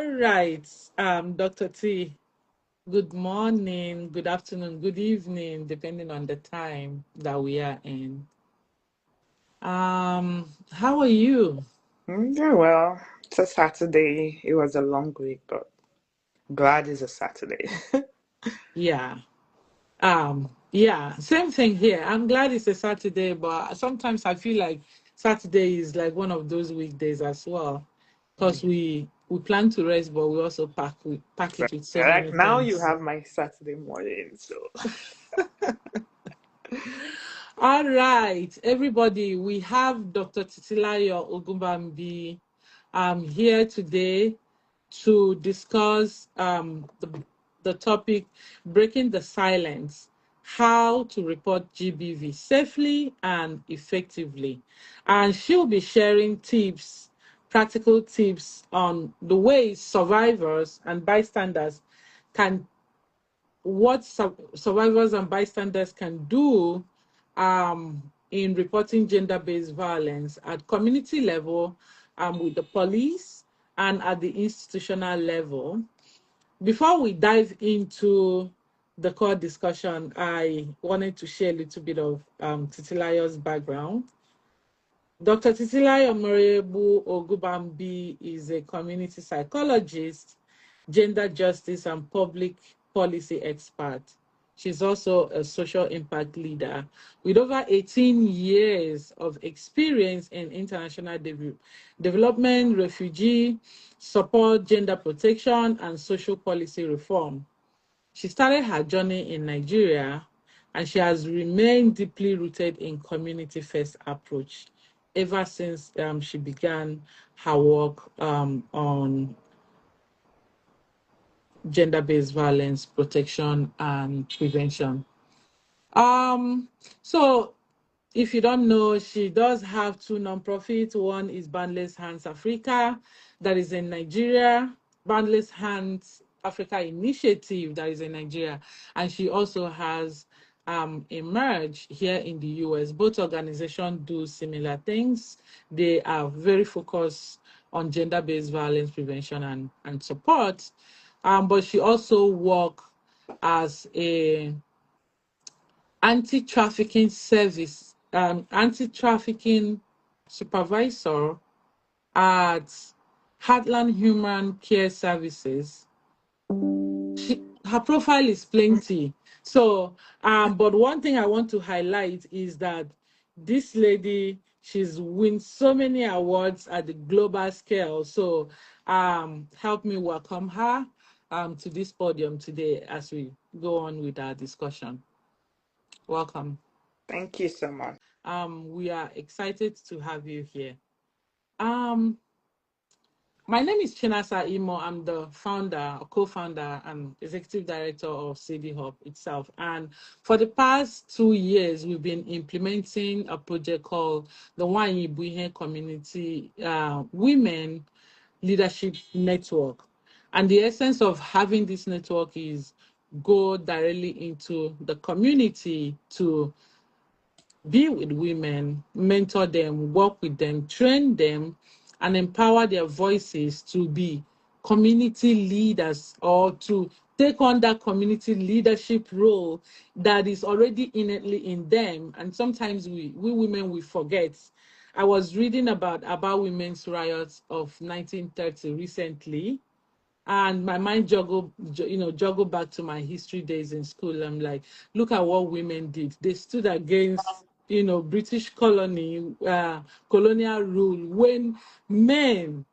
All right, Dr. T, good morning, good afternoon, good evening, depending on the time that we are in. How are you? Very well. It's a Saturday. It was a long week, but glad it's a Saturday. Yeah. Yeah, same thing here. I'm glad it's a Saturday, but sometimes I feel like Saturday is like one of those weekdays as well. Because we plan to rest, but we also pack But it with so like many now you things. have my Saturday morning, so All right, everybody, we have Dr. Titilayo Ogunbambi here today to discuss the topic breaking the silence, how to report GBV safely and effectively. And she'll be sharing tips, practical tips on the ways survivors and bystanders can what survivors and bystanders can do in reporting gender-based violence at community level, with the police, and at the institutional level. Before we dive into the core discussion, I wanted to share a little bit of Titilayo's background. Dr. Titilayo Ogubambi is a community psychologist, gender justice, and public policy expert. She's also a social impact leader with over 18 years of experience in international development, refugee support, gender protection, and social policy reform. She started her journey in Nigeria, and she has remained deeply rooted in community-first approach ever since she began her work on gender-based violence protection and prevention. Um, so if you don't know, she does have two nonprofits. One is Boundless Hands Africa, that is in Nigeria, Boundless Hands Africa Initiative, that is in Nigeria, and she also has Emerge here in the US. Both organizations do similar things. They are very focused on gender-based violence prevention and support, but she also works as a anti-trafficking service, anti-trafficking supervisor at Heartland Human Care Services. Her profile is plenty. So, but one thing I want to highlight is that this lady, she's won so many awards at the global scale. So, help me welcome her to this podium today as we go on with our discussion. Welcome. thank you so much. We are excited to have you here. Um, my name is Chinasa Imo. I'm the founder, co-founder, and executive director of SieDi-Hub itself. And for the past 2 years, we've been implementing a project called the Nwanyibuihe Community Women Leadership Network. And the essence of having this network is go directly into the community to be with women, mentor them, work with them, train them, and empower their voices to be community leaders or to take on that community leadership role that is already innately in them. And sometimes we women, we forget. I was reading about women's riots of 1930 recently, and my mind juggled back to my history days in school. I'm like, look at what women did. They stood against British colonial rule when men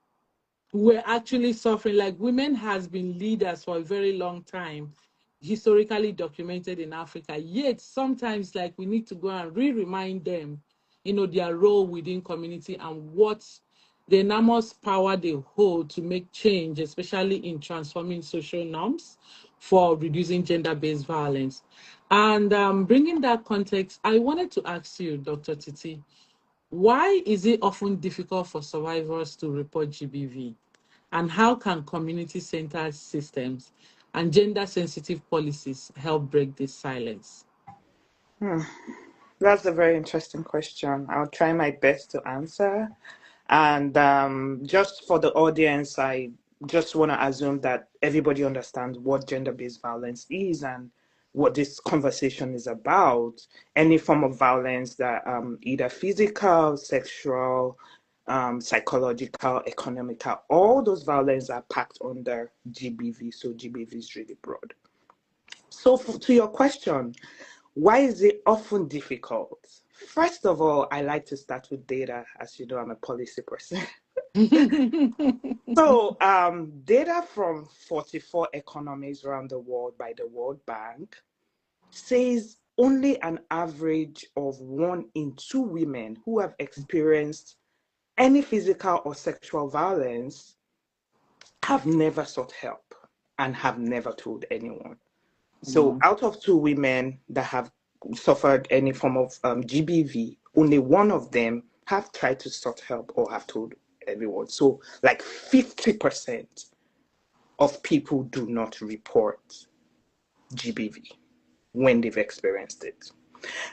were actually suffering. Like, women has been leaders for a very long time, historically documented in Africa. Yet sometimes, like, we need to go and remind them their role within community and what the enormous power they hold to make change, especially in transforming social norms for reducing gender-based violence. And bringing that context, I wanted to ask you, Dr. Titi, why is it often difficult for survivors to report GBV? And how can community-centered systems and gender-sensitive policies help break this silence? Hmm. That's a very interesting question. I'll try my best to answer. And just for the audience, I just want to assume that everybody understands what gender-based violence is and what this conversation is about. Any form of violence that either physical, sexual, psychological, economical, all those violence are packed under GBV. So GBV is really broad. So to your question, why is it often difficult? First of all, I like to start with data. As you know, I'm a policy person. So data from 44 economies around the world by the World Bank says only an average of 1 in 2 women who have experienced any physical or sexual violence have never sought help and have never told anyone. So out of 2 women that have suffered any form of GBV, only 1 of them have tried to sought help or have told everyone. So like 50% of people do not report GBV when they've experienced it.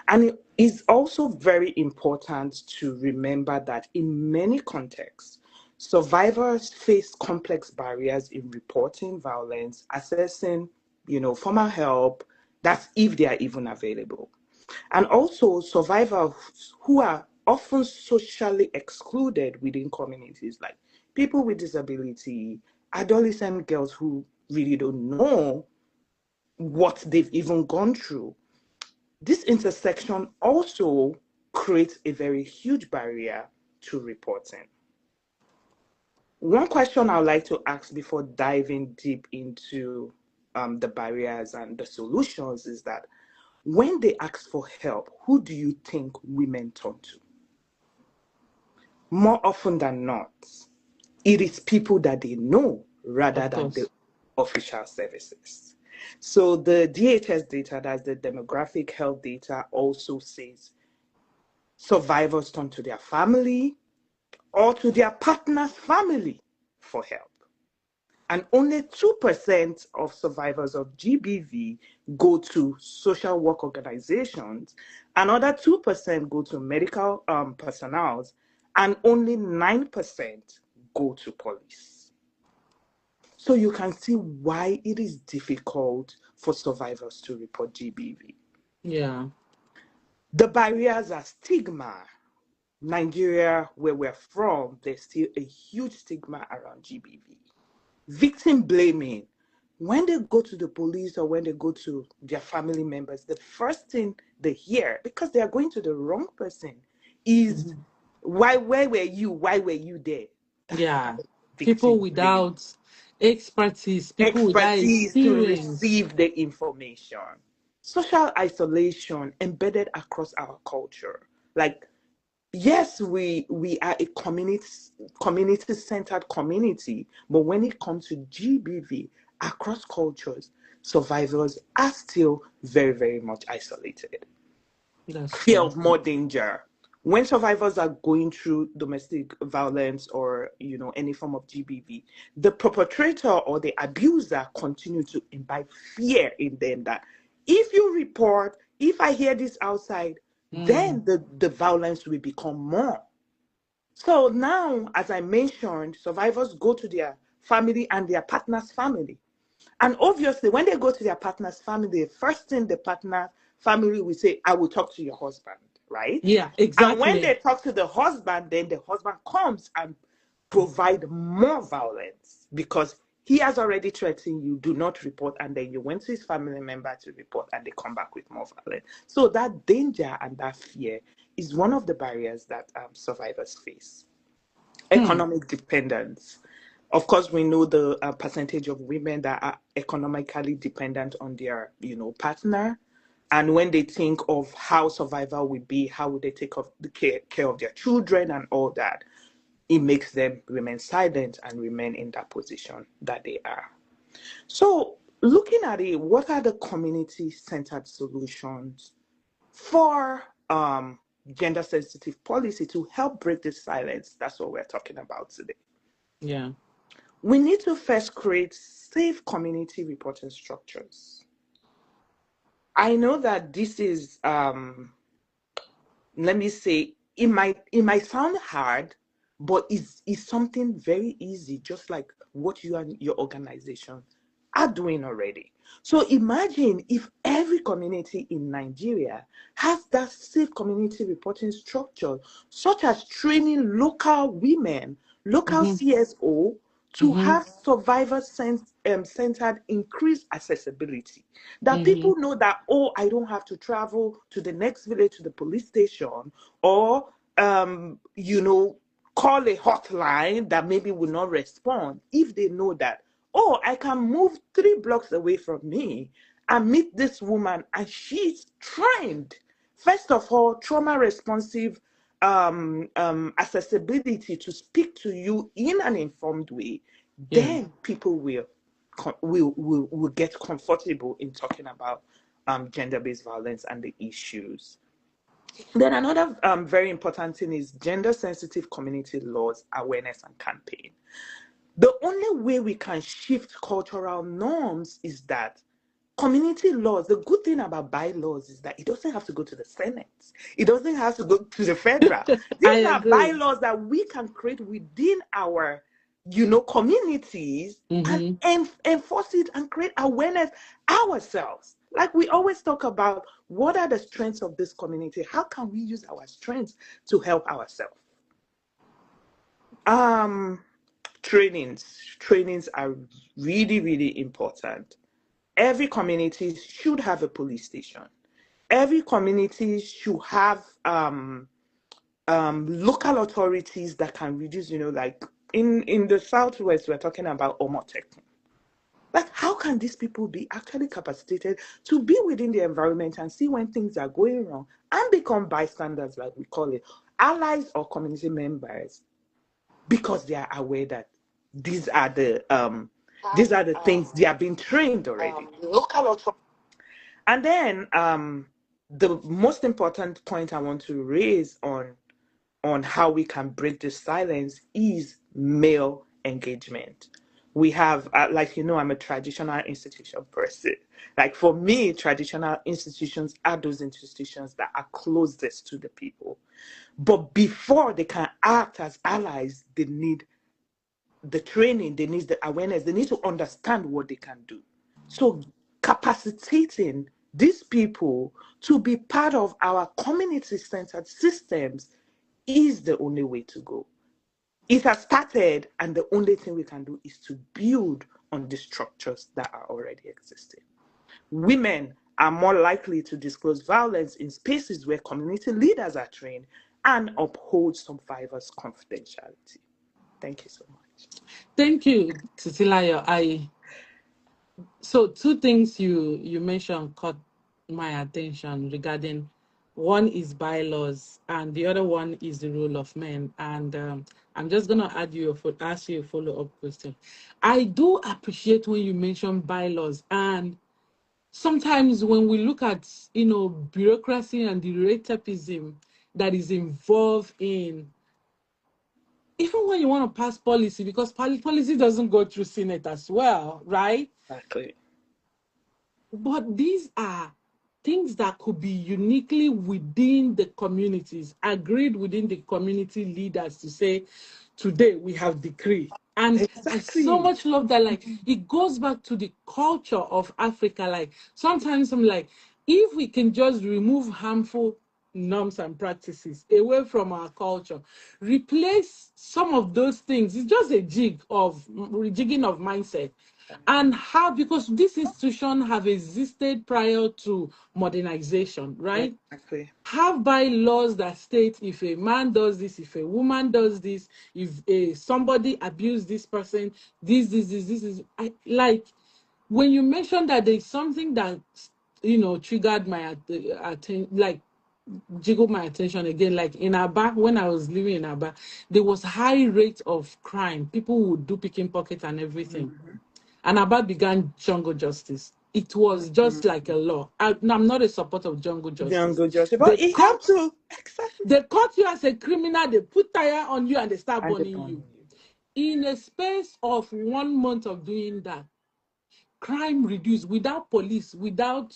And it is also very important to remember that in many contexts, survivors face complex barriers in reporting violence, accessing, formal help, that's if they are even available. And also survivors who are often socially excluded within communities, like people with disability, adolescent girls who really don't know what they've even gone through. This intersection also creates a very huge barrier to reporting. One question I would like to ask before diving deep into the barriers and the solutions is that when they ask for help, who do you think women turn to? More often than not, it is people that they know rather than the official services. So the DHS data, that's the demographic health data, also says survivors turn to their family or to their partner's family for help. And only 2% of survivors of GBV go to social work organizations. Another 2% go to medical personnel, and only 9% go to police. So you can see why it is difficult for survivors to report GBV. Yeah. The barriers are stigma. Nigeria, where we're from, there's still a huge stigma around GBV. Victim blaming. When they go to the police or when they go to their family members, the first thing they hear, because they are going to the wrong person, is where were you? Why were you there? Yeah. People Victim blaming. without expertise, people without Expertise to experience. receive the information. Social isolation embedded across our culture. Like, yes, we are a community-centered community, but when it comes to GBV across cultures, survivors are still very, very much isolated. That's Fear true. of more danger. When survivors are going through domestic violence or any form of GBV, the perpetrator or the abuser continue to imbibe fear in them that if you report, if I hear this outside, then the violence will become more. So now, as I mentioned, survivors go to their family and their partner's family. And obviously, when they go to their partner's family, the first thing the partner family will say, I will talk to your husband, right? Yeah, And when exactly. they talk to the husband, then the husband comes and provide more violence because he has already threatened you, do not report, and then you went to his family member to report and they come back with more violence. So that danger and that fear is one of the barriers that survivors face. Economic dependence. Of course, we know the percentage of women that are economically dependent on their, partner. And when they think of how survival will be, how would they take of the care of their children and all that, it makes them remain silent and remain in that position that they are. So looking at it, what are the community-centered solutions for gender-sensitive policy to help break this silence? That's what we're talking about today. Yeah. We need to first create safe community reporting structures. I know that this is, let me say, it might sound hard, but it's something very easy, just like what you and your organization are doing already. So imagine if every community in Nigeria has that safe community reporting structure, such as training local women, local Mm-hmm. CSO, to Mm-hmm. have survivor-centered increased accessibility. That Mm-hmm. people know that, oh, I don't have to travel to the next village to the police station, or, call a hotline that maybe will not respond. If they know that, oh, I can move 3 blocks away from me and meet this woman, and she's trained. First of all, trauma responsive accessibility to speak to you in an informed way, Yeah. then people will get comfortable in talking about gender-based violence and the issues. Then another very important thing is gender-sensitive community laws awareness and campaign. The only way we can shift cultural norms is that community laws, the good thing about bylaws is that it doesn't have to go to the Senate. It doesn't have to go to the federal. I These are agree. bylaws that we can create within our, communities, and Mm-hmm. enforce it and create awareness ourselves. Like we always talk about, what are the strengths of this community? How can we use our strengths to help ourselves? Um, trainings are really, really important. Every community should have a police station. Every community should have local authorities that can reduce, like in the Southwest, we're talking about Omotech. Like, how can these people be actually capacitated to be within the environment and see when things are going wrong and become bystanders, like we call it, allies or community members, because they are aware that these are the things they are being trained already. And then the most important point I want to raise on how we can break this silence is male engagement. We have, I'm a traditional institution person. Like for me, traditional institutions are those institutions that are closest to the people. But before they can act as allies, they need the training, they need the awareness, they need to understand what they can do. So capacitating these people to be part of our community-centered systems is the only way to go. It has started, and the only thing we can do is to build on the structures that are already existing. Women are more likely to disclose violence in spaces where community leaders are trained and uphold survivors' confidentiality. Thank you so much. Thank you, Titilayo. So two things you mentioned caught my attention regarding, one is bylaws and the other one is the role of men. And I'm just gonna ask you a follow-up question. I do appreciate when you mention bylaws, and sometimes when we look at bureaucracy and the ratepism that is involved in, even when you want to pass policy, because policy doesn't go through Senate as well, right? Exactly. But these are things that could be uniquely within the communities, agreed within the community leaders to say, today we have decree. And I so Exactly. much love that, like, it goes back to the culture of Africa. Like, sometimes I'm like, if we can just remove harmful norms and practices away from our culture, replace some of those things, it's just a rejigging of mindset. And how, because this institution have existed prior to modernization, right? Exactly. Have bylaws that state, if a man does this, if a woman does this, if somebody abused this person, this is, like, when you mentioned that there's something that triggered my attention, like jiggled my attention again. Like in Aba, when I was living in Aba, there was high rate of crime. People would do picking pocket and everything. And Aba began jungle justice. It was just like a law. I'm not a supporter of jungle justice. Jungle justice, but They it helped caught to exactly, they caught you as a criminal, they put tire on you and they start and the burning burning you. you. In a space of 1 month of doing that, crime reduced without police, without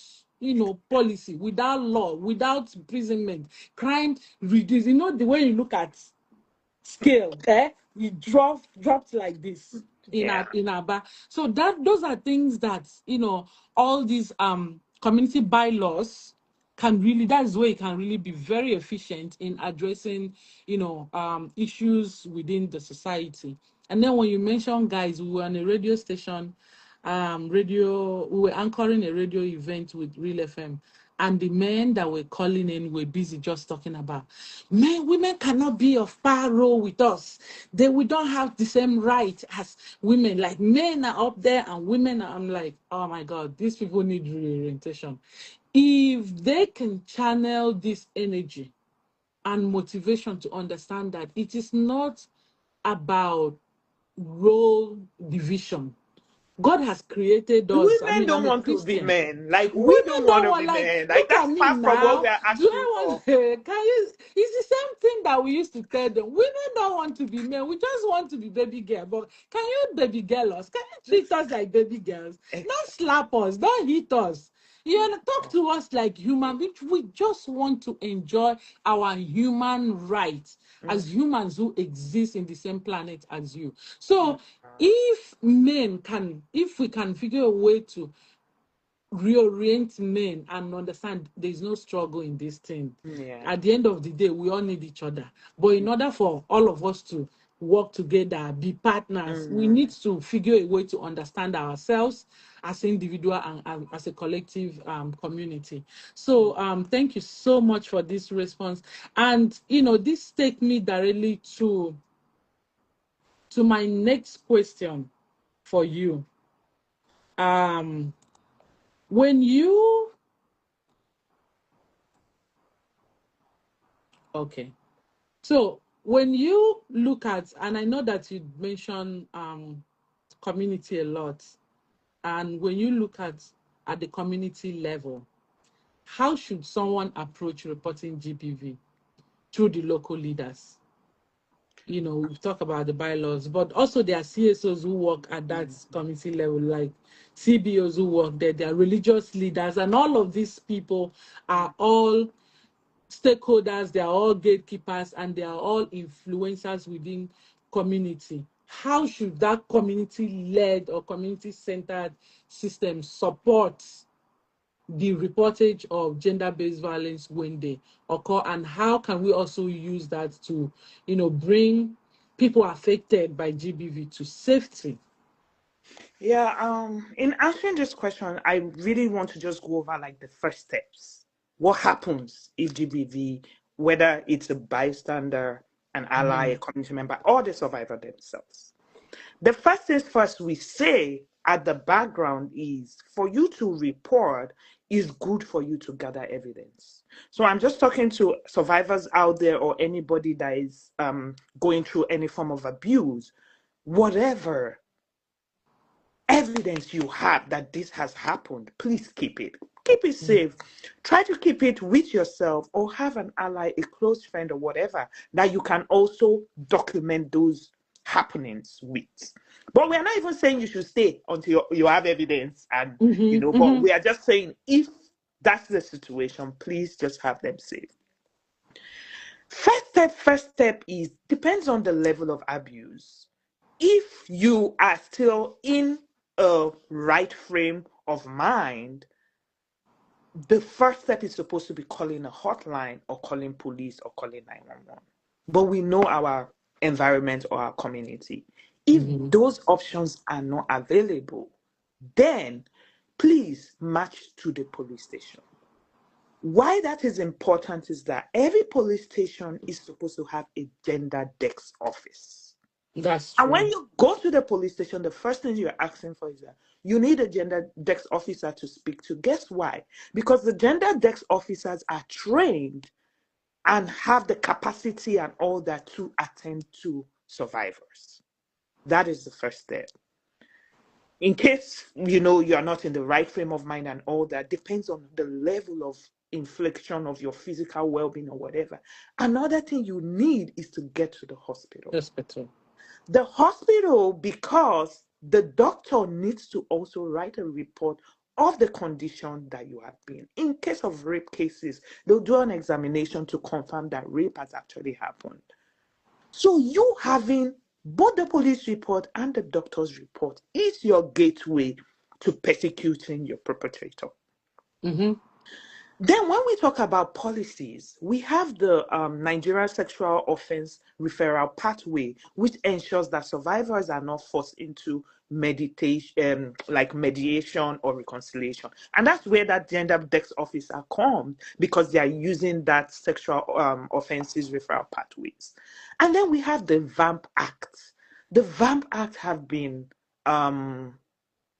policy, without law, without imprisonment. Crime reduced. The way you look at scale, you dropped like this. in Aba. So those are things that, all these community bylaws can really, that's where it can really be very efficient in addressing, issues within the society. And then when you mention, guys, we were on a radio station, we were anchoring a radio event with Real FM, and the men that were calling in were busy just talking about, men, women cannot be of power role with us. We don't have the same right as women. Like, men are up there and women are, I'm like, oh my God, these people need reorientation. If they can channel this energy and motivation to understand that it is not about role division. God has created us. I Women mean, don't I'm a want to be Christian. men. Like, we don't Women want don't to want, be like, men. Like, look at that's me far from what now. we are Do asking I for. want can you, it's the same thing that we used to tell them. Women don't want to be men. We just want to be baby girl. But can you baby girl us? Can you treat us like baby girls? Don't slap us. Don't hit us. You want to talk to us like human beings. We just want to enjoy our human rights as humans who exist in the same planet as you. So if we can figure a way to reorient men and understand there's no struggle in this thing. Yeah. At the end of the day, we all need each other. But in order for all of us to work together, be partners, we need to figure a way to understand ourselves as individual and as a collective community. So thank you so much for this response. And this takes me directly to my next question for you. When you Okay. So when you look at, and I know that you mentioned community a lot, and when you look at the community level, how should someone approach reporting GBV through the local leaders? We've talked about the bylaws, but also there are CSOs who work at that community level, like CBOs who work there. There are religious leaders, and all of these people are all stakeholders, they are all gatekeepers, and they are all influencers within community. How should that community-led or community-centered system support the reportage of gender-based violence when they occur, and how can we also use that to, bring people affected by GBV to safety? Yeah, in answering this question, I really want to just go over like the first steps. What happens if GBV, whether it's a bystander, an ally, a community member, or the survivor themselves? The first things first we say at the background is for you to report is good for you to gather evidence. So I'm just talking to survivors out there or anybody that is going through any form of abuse, whatever evidence you have that this has happened, please keep it. Keep it safe. Try to keep it with yourself or have an ally, a close friend, or whatever that you can also document those happenings with. But we're not even saying you should stay until you have evidence, and but we are just saying if that's the situation, please just have them safe. First step is depends on the level of abuse. If you are still in a right frame of mind, the first step is supposed to be calling a hotline or calling police or calling 911. But we know our environment or our community. If those options are not available, then please march to the police station. Why that is important is that every police station is supposed to have a gender desk office. That's And when true. you go to the police station, the first thing you're asking for is that you need a gender desk officer to speak to. Guess why? Because the gender desk officers are trained and have the capacity and all that to attend to survivors. That is the first step. In case you are not in the right frame of mind and all that, depends on the level of infliction of your physical well-being or whatever. Another thing you need is to get to the hospital. Hospital. The hospital, because the doctor needs to also write a report of the condition that you have been. In case of rape cases, they'll do an examination to confirm that rape has actually happened. So you having both the police report and the doctor's report is your gateway to persecuting your perpetrator. Mm-hmm. Then when we talk about policies, we have the Nigerian Sexual Offense Referral Pathway, which ensures that survivors are not forced into mediation, like mediation or reconciliation. And that's where that gender desk officer comes, because they are using that sexual offenses referral pathways. And then we have the VAMP Act. The VAMP Act have been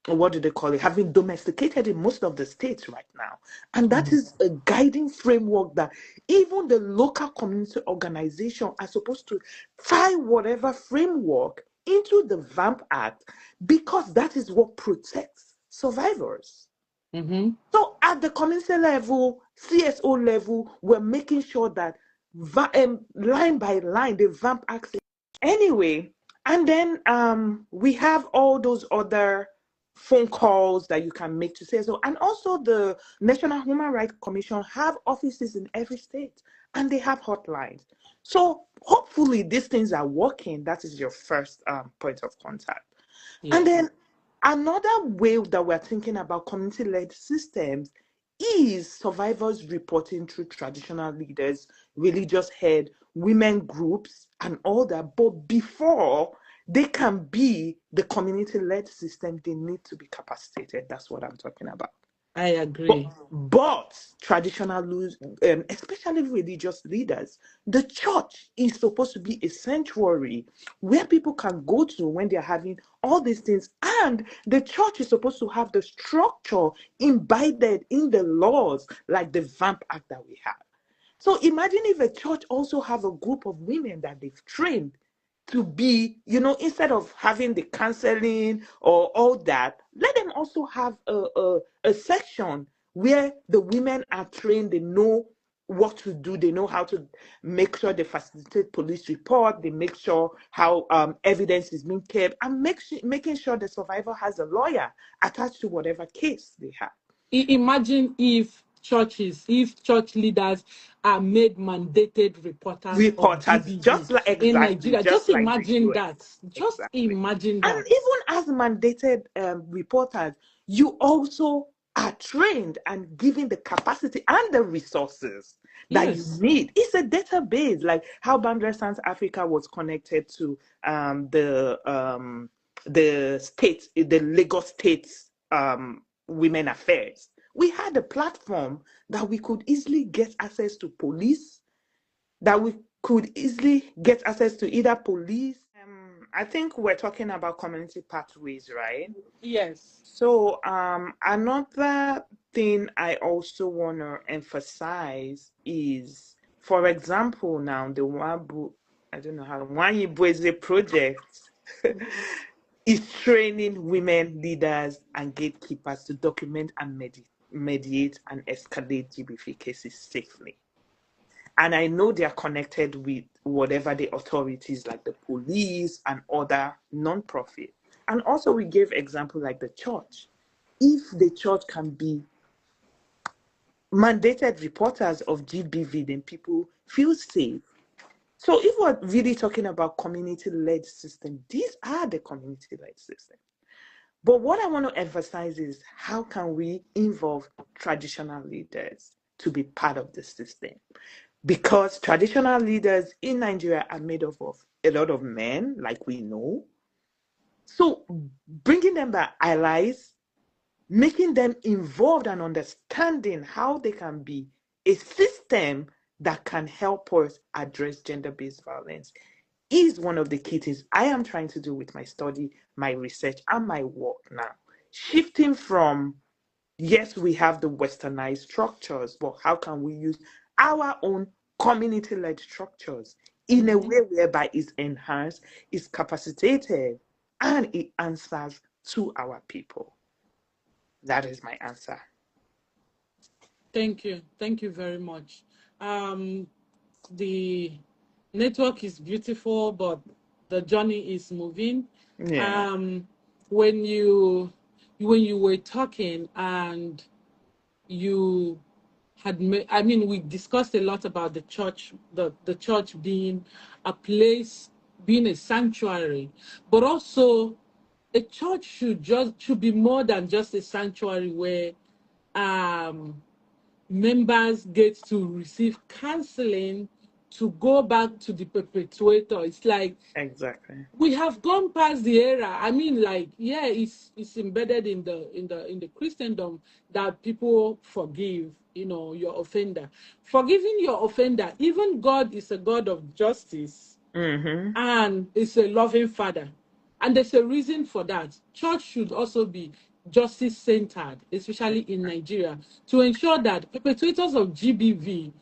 what do they call it, have been domesticated in most of the states right now. And that is a guiding framework that even the local community organization are supposed to tie whatever framework into the VAMP Act, because that is what protects survivors. Mm-hmm. So at the community level, CSO level, we're making sure that line by line, the VAMP Act anyway. And then we have all those other phone calls that you can make to say so. And also the National Human Rights Commission have offices in every state, and they have hotlines. So hopefully these things are working. That is your first point of contact. Yes. And then another way that we're thinking about community-led systems is survivors reporting through traditional leaders, religious head, women groups, and all that. But before they can be the community-led system, they need to be capacitated. That's what I'm talking about. I agree. But traditional, especially religious leaders, the church is supposed to be a sanctuary where people can go to when they're having all these things. And the church is supposed to have the structure embedded in the laws, like the VAMP Act that we have. So imagine if a church also have a group of women that they've trained to be, instead of having the counseling or all that, let them also have a section where the women are trained, they know what to do, they know how to make sure they facilitate police report, they make sure how evidence is being kept, and making sure the survivor has a lawyer attached to whatever case they have. Imagine if church leaders are made mandated reporters of GBV just like in exactly, Nigeria. Just like the imagine US. that. Just Exactly. imagine And that. even as mandated reporters, you also are trained and given the capacity and the resources that you Yes. need. It's a database, like how Boundless Sans Africa was connected to the states, the Lagos States Women Affairs. We had a platform that we could easily get access to police, that we could easily get access to either police. I think we're talking about community pathways, right? Yes. So another thing I also want to emphasize is, for example, now the Nwanyibuihe Project is training women leaders and gatekeepers to document and mediate and escalate GBV cases safely. And I know they are connected with whatever the authorities like the police and other non-profit. And also we gave example like the church. If the church can be mandated reporters of GBV, then people feel safe. So if we're really talking about community-led system, these are the community-led systems. But what I want to emphasize is, how can we involve traditional leaders to be part of the system? Because traditional leaders in Nigeria are made up of a lot of men, like we know. So bringing them back allies, making them involved and understanding how they can be a system that can help us address gender-based violence is one of the key things I am trying to do with my study, my research, and my work now. Shifting from, yes, we have the westernized structures, but how can we use our own community-led structures in a way whereby it's enhanced, it's capacitated, and it answers to our people? That is my answer. Thank you. Thank you very much. The network is beautiful, but the journey is moving. Yeah. Um, when you were talking and you had made, we discussed a lot about the church being a place being a sanctuary, but also a church should be more than just a sanctuary where um, members get to receive counseling to go back to the perpetuator. It's like Exactly. we have gone past the era. I mean, like, yeah, it's embedded in the Christendom that people forgive, your offender. Forgiving your offender, even God is a God of justice Mm-hmm. and is a loving father. And there's a reason for that. Church should also be justice centered, especially in Nigeria, to ensure that perpetrators of GBV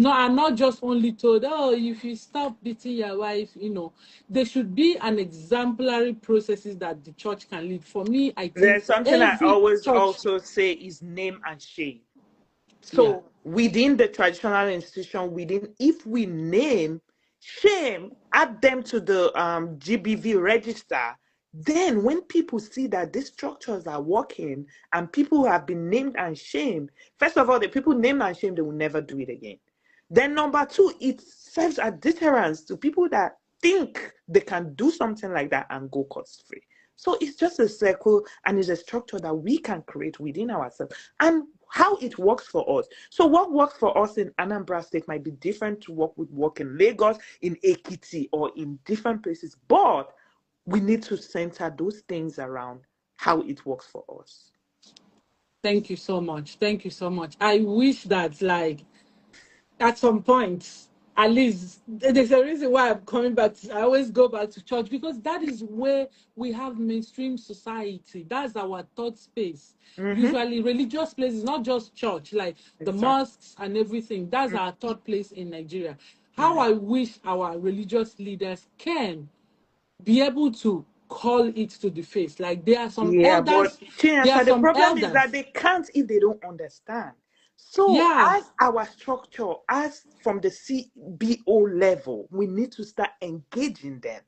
are not just only told, oh, if you stop beating your wife, there should be an exemplary processes that the church can lead. For me, I think There's something I every always church, also say is name and shame. yeah, So within the traditional institution, if we name, shame, add them to the GBV register, then when people see that these structures are working and people who have been named and shamed, first of all, the people named and shamed, they will never do it again. Then number two, it serves as deterrence to people that think they can do something like that and go cost free. So it's just a circle and it's a structure that we can create within ourselves. And how it works for us. So what works for us in Anambra State might be different to what would work in Lagos, in Ekiti, or in different places. But we need to center those things around how it works for us. thank you so much. Thank you so much. I wish that, like, at some point, at least there's a reason why I'm coming back. I always go back to church because that is where we have mainstream society. That's our thought space. Mm-hmm. Usually, religious places, not just church, like the Exactly. mosques and everything. That's our third place in Nigeria. How Yeah. I wish our religious leaders can be able to call it to the face. Like Yeah, but there are Chinasa, the some problem is that elders. they can't if they don't understand. So, Yeah. as our structure, as from the CBO level, we need to start engaging them.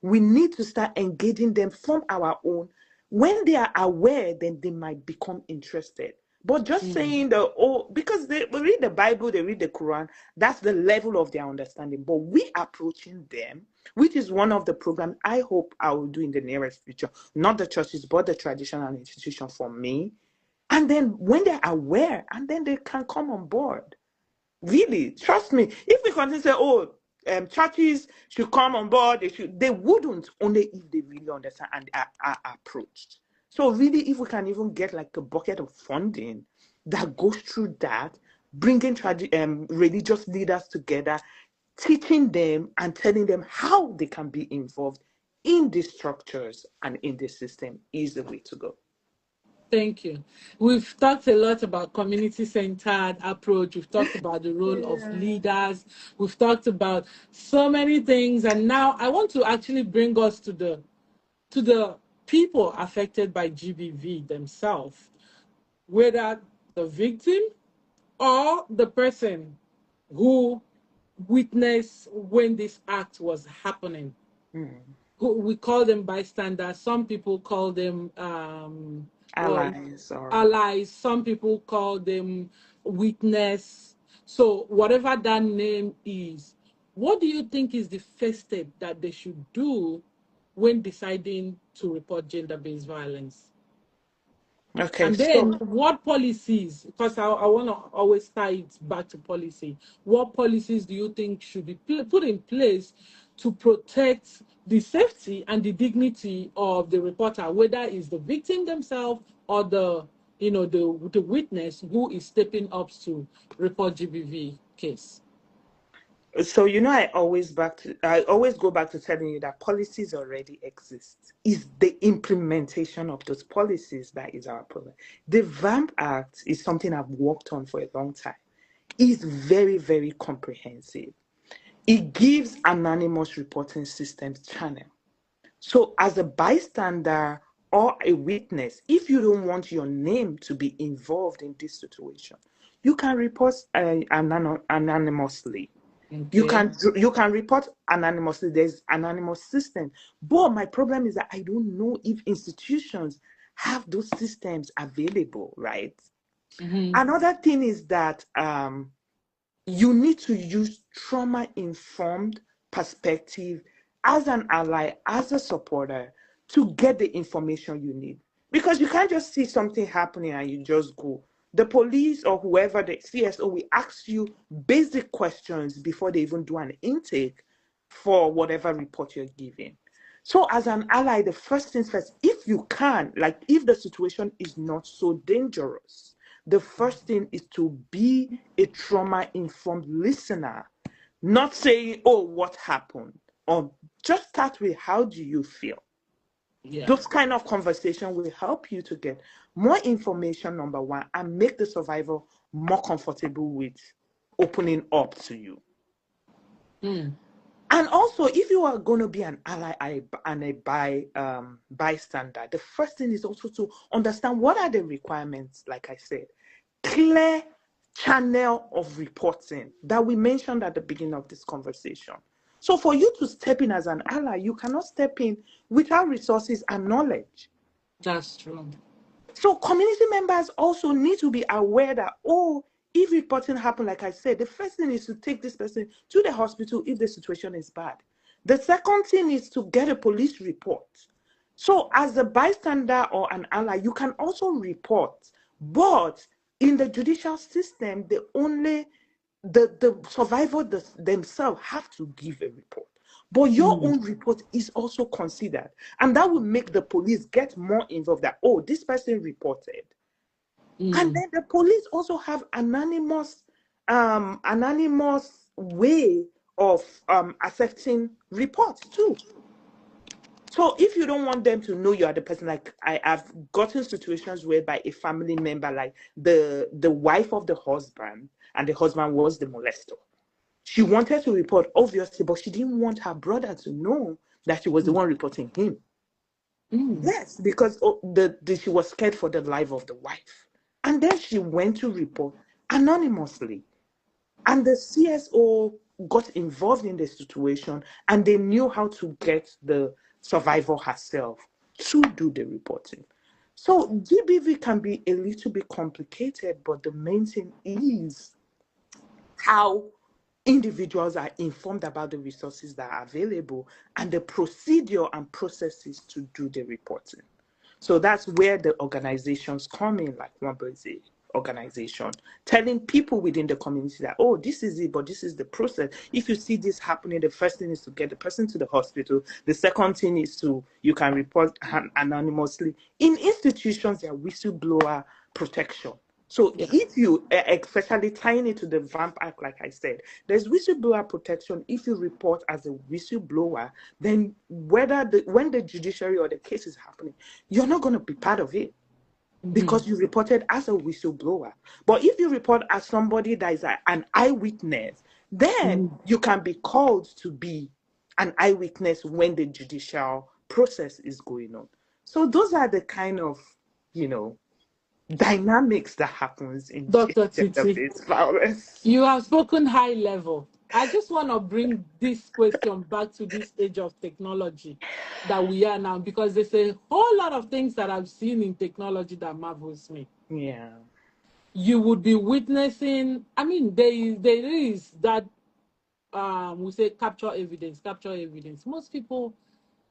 We need to start engaging them from our own. When they are aware, then they might become interested. But just Mm. saying because they read the Bible, they read the Quran, that's the level of their understanding. But we approaching them, which is one of the programs I hope I will do in the nearest future, not the churches, but the traditional institution for me. And then when they're aware, and then they can come on board. Really, trust me. If we continue to say, oh, churches should come on board, they wouldn't only if they really understand and are approached. So really, if we can even get like a bucket of funding that goes through that, bringing religious leaders together, teaching them and telling them how they can be involved in these structures and in the system is the way to go. Thank you. We've talked a lot about community-centered approach. We've talked about the role of Yeah. leaders. We've talked about so many things. And now I want to actually bring us to the people affected by GBV themselves, whether the victim or the person who witnessed when this act was happening. Mm. We call them bystanders. Some people call them well, Allies or allies. Some people call them witness. So whatever that name is, what do you think is the first step that they should do when deciding to report gender-based violence? okay, And so then what policies, because I want to always tie it back to policy, what policies do you think should be put in place to protect the safety and the dignity of the reporter, whether it's the victim themselves or the witness who is stepping up to report GBV case? I always go back to telling you that policies already exist. It's the implementation of those policies that is our problem. The VAMP Act is something I've worked on for a long time. It's very, very comprehensive. It gives anonymous reporting systems channel. So as a bystander or a witness, if you don't want your name to be involved in this situation, you can report anonymously. Okay. You can report anonymously. There's anonymous system. But my problem is that I don't know if institutions have those systems available, right? Mm-hmm. Another thing is that you need to use trauma-informed perspective as an ally, as a supporter, to get the information you need. Because you can't just see something happening and you just go. The police or whoever, the CSO, will ask you basic questions before they even do an intake for whatever report you're giving. So as an ally, the first things first, if you can, like if the situation is not so dangerous, the first thing is to be a trauma-informed listener, not saying, oh, what happened? Or just start with, how do you feel? Yeah. Those kind of conversation will help you to get more information, number one, and make the survivor more comfortable with opening up to you. And also, if you are going to be an ally and a bystander, the first thing is also to understand what are the requirements, like I said, clear channel of reporting that we mentioned at the beginning of this conversation. So for you to step in as an ally, you cannot step in without resources and knowledge. That's true. So community members also need to be aware that, oh, if reporting happens, like I said, the first thing is to take this person to the hospital if the situation is bad. The second thing is to get a police report. So as a bystander or an ally, you can also report, but in the judicial system, the survivor themselves have to give a report. But your own report is also considered. And that will make the police get more involved that, oh, this person reported. And then the police also have anonymous way of accepting reports too. So if you don't want them to know you are the person, like I have gotten situations whereby a family member, like the wife of the husband, and the husband was the molester. She wanted to report, obviously, but she didn't want her brother to know that she was the one reporting him. Yes, because she was scared for the life of the wife. And then she went to report anonymously. And the CSO got involved in the situation, and they knew how to get the survivor herself to do the reporting. So GBV can be a little bit complicated, but the main thing is how individuals are informed about the resources that are available and the procedure and processes to do the reporting. So that's where the organizations come in, like Nwanyibuihe organization, telling people within the community that, oh, this is it, but this is the process. If you see this happening, the first thing is to get the person to the hospital. The second thing is you can report anonymously. In institutions, there are whistleblower protection. So if you, especially tying it to the VAMP Act, like I said, there's whistleblower protection. If you report as a whistleblower, then when the judiciary or the case is happening, you're not going to be part of it because you reported as a whistleblower. But if you report as somebody that is an eyewitness, then you can be called to be an eyewitness when the judicial process is going on. So those are the kind of, dynamics that happens in Dr. Titi, gender-based violence. you have spoken high level. I just want to bring this question back to this age of technology that we are now, because there's a whole lot of things that I've seen in technology that marvels me. Yeah. You would be witnessing, there is that, we say capture evidence. Most people,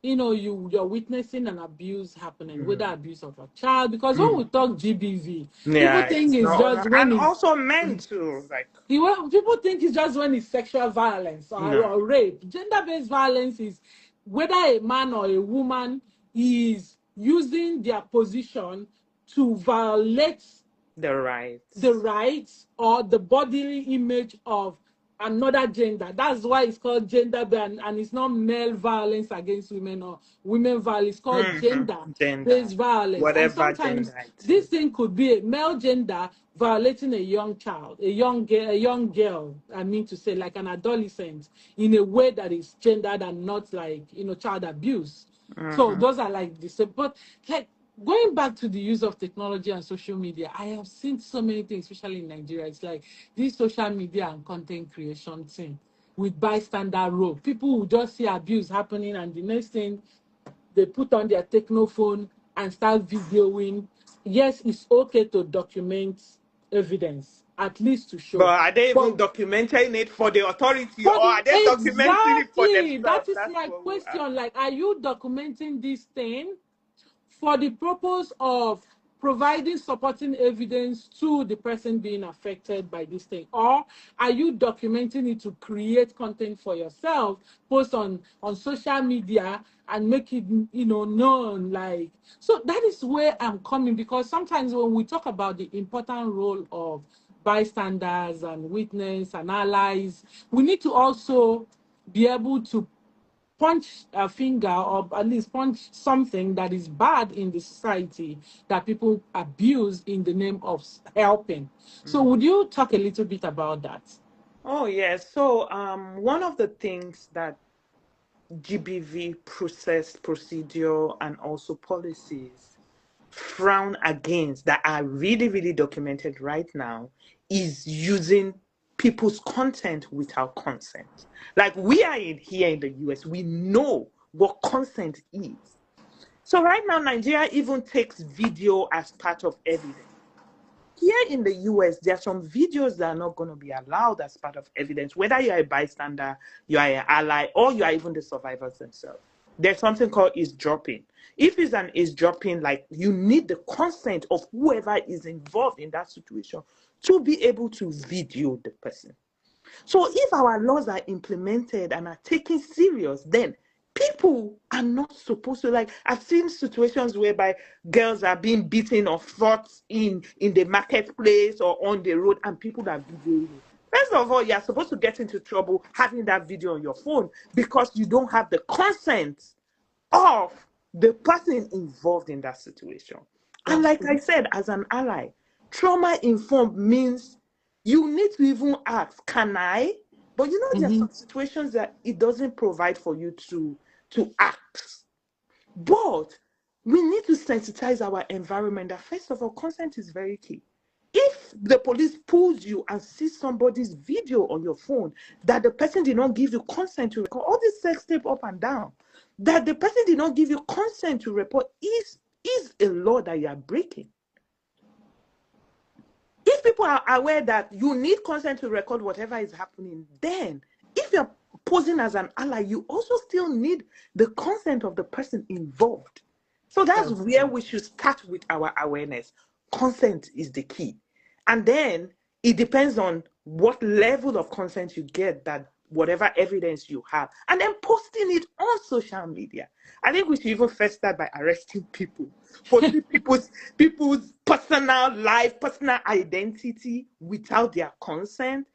you're witnessing an abuse happening, whether abuse of a child, because when we talk GBV, people think it's just when and it's also men too, like people think it's just when it's sexual violence or rape. Gender-based violence is whether a man or a woman is using their position to violate the rights or the bodily image of another gender. That's why it's called gender, and it's not male violence against women or women violence. It's called gender-based violence. And whatever sometimes gender this thing could be a male gender violating a young child, a young girl, I mean to say, like an adolescent, in a way that is gendered and not like, child abuse. So those are like the same. But like going back to the use of technology and social media, I have seen so many things, especially in Nigeria. It's like this social media and content creation thing with bystander role. People will just see abuse happening, and the next thing they put on their technophone and start videoing. Yes, it's okay to document evidence, at least to But show. are they even But documenting it for the authority, for or the are they documenting it for exactly, that themselves? is That's my what we'll ask. question. Like, are you documenting this thing for the purpose of providing supporting evidence to the person being affected by this thing, or are you documenting it to create content for yourself, post on social media and make it known? Like, so that is where I'm coming, because sometimes when we talk about the important role of bystanders and witness and allies, we need to also be able to punch a finger, or at least punch something that is bad in the society that people abuse in the name of helping. So Mm. would you talk a little bit about that? Oh, yes. So, one of the things that GBV process, procedure, and also policies frown against that are really, really documented right now is using people's content without consent. Like, we are here in the US, we know what consent is. So right now, Nigeria even takes video as part of evidence. Here in the US, there are some videos that are not going to be allowed as part of evidence, whether you're a bystander, you are an ally, or you are even the survivors themselves. There's something called eavesdropping. If it's an eavesdropping, like, you need the consent of whoever is involved in that situation to be able to video the person. So if our laws are implemented and are taken serious, then people are not supposed to, like, I've seen situations whereby girls are being beaten or fought in the marketplace or on the road, and people are videoing it. First of all, you're supposed to get into trouble having that video on your phone because you don't have the consent of the person involved in that situation. And That's like I true. said, as an ally, trauma informed means you need to even ask, can I? But you know, there are Mm-hmm. some situations that it doesn't provide for you to ask. But we need to sensitize our environment that, first of all, consent is very key. If the police pulls you and sees somebody's video on your phone that the person did not give you consent to record, all this sex tape up and down, that the person did not give you consent to report, is a law that you are breaking. If people are aware that you need consent to record whatever is happening, then if you're posing as an ally, you also still need the consent of the person involved. So that's That's where true. we should start with our awareness. Consent is the key. And then it depends on what level of consent you get, that whatever evidence you have, and then posting it on social media. I think we should even first start by arresting people, posting people's personal life, personal identity without their consent.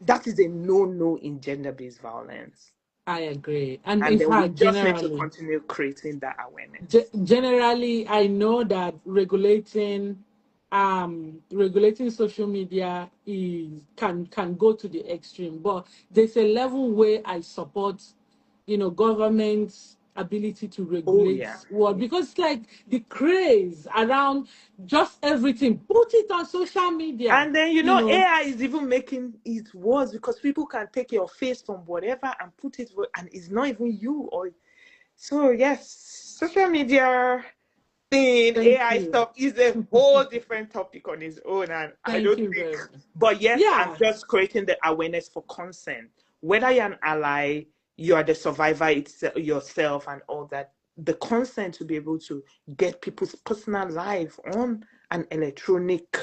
That is a no-no in gender-based violence. I agree. And And in then we fact, just need to generally, continue creating that awareness. generally, I know that regulating social media is can go to the extreme, but there's a level where I support, government's ability to Oh, regulate yeah. what, because like the craze around just everything, put it on social media, And then, AI is even making it worse because people can take your face from whatever and put it, and it's not even you. Or so, yes, social media thing, Thank AI you. stuff is a whole different topic on its own. And I Thank don't you think, very much. but yes, I'm Yeah. just creating the awareness for consent. Whether you're an ally, you are the survivor yourself, and all that, the consent to be able to get people's personal life on an electronic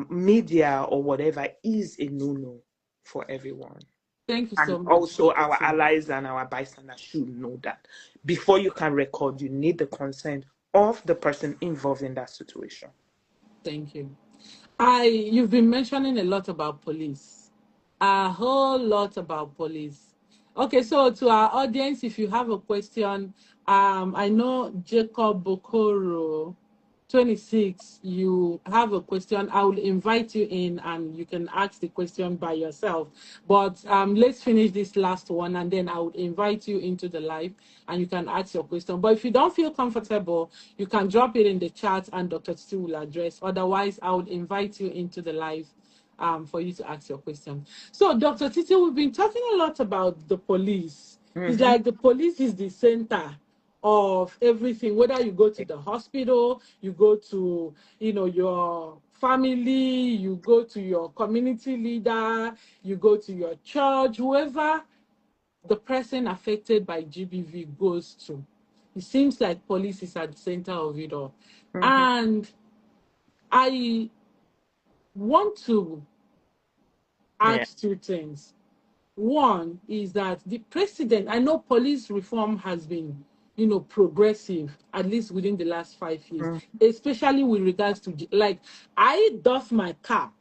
media or whatever is a no-no for everyone. Thank you And so much, also Dr. our T. allies and our bystanders should know that before you can record, you need the consent of the person involved in that situation. Thank you. You've been mentioning a lot about police, a whole lot about police. Okay, so to our audience, if you have a question, I know Jacob Bokoro, 26, you have a question. I will invite you in and you can ask the question by yourself. But let's finish this last one and then I would invite you into the live and you can ask your question. But if you don't feel comfortable, you can drop it in the chat and Dr. Titi will address. Otherwise, I would invite you into the live for you to ask your question. So, Dr. Titi, we've been talking a lot about the police. It's Mm-hmm. like the police is the center of everything, whether you go to the hospital, you go to, your family, you go to your community leader, you go to your church, whoever the person affected by GBV goes to. It seems like police is at the center of it all. Mm-hmm. And I want to Yeah. ask two things. One is that the president, I know police reform has been, progressive, at least within the last 5 years, Mm. especially with regards to, like, I doff my cap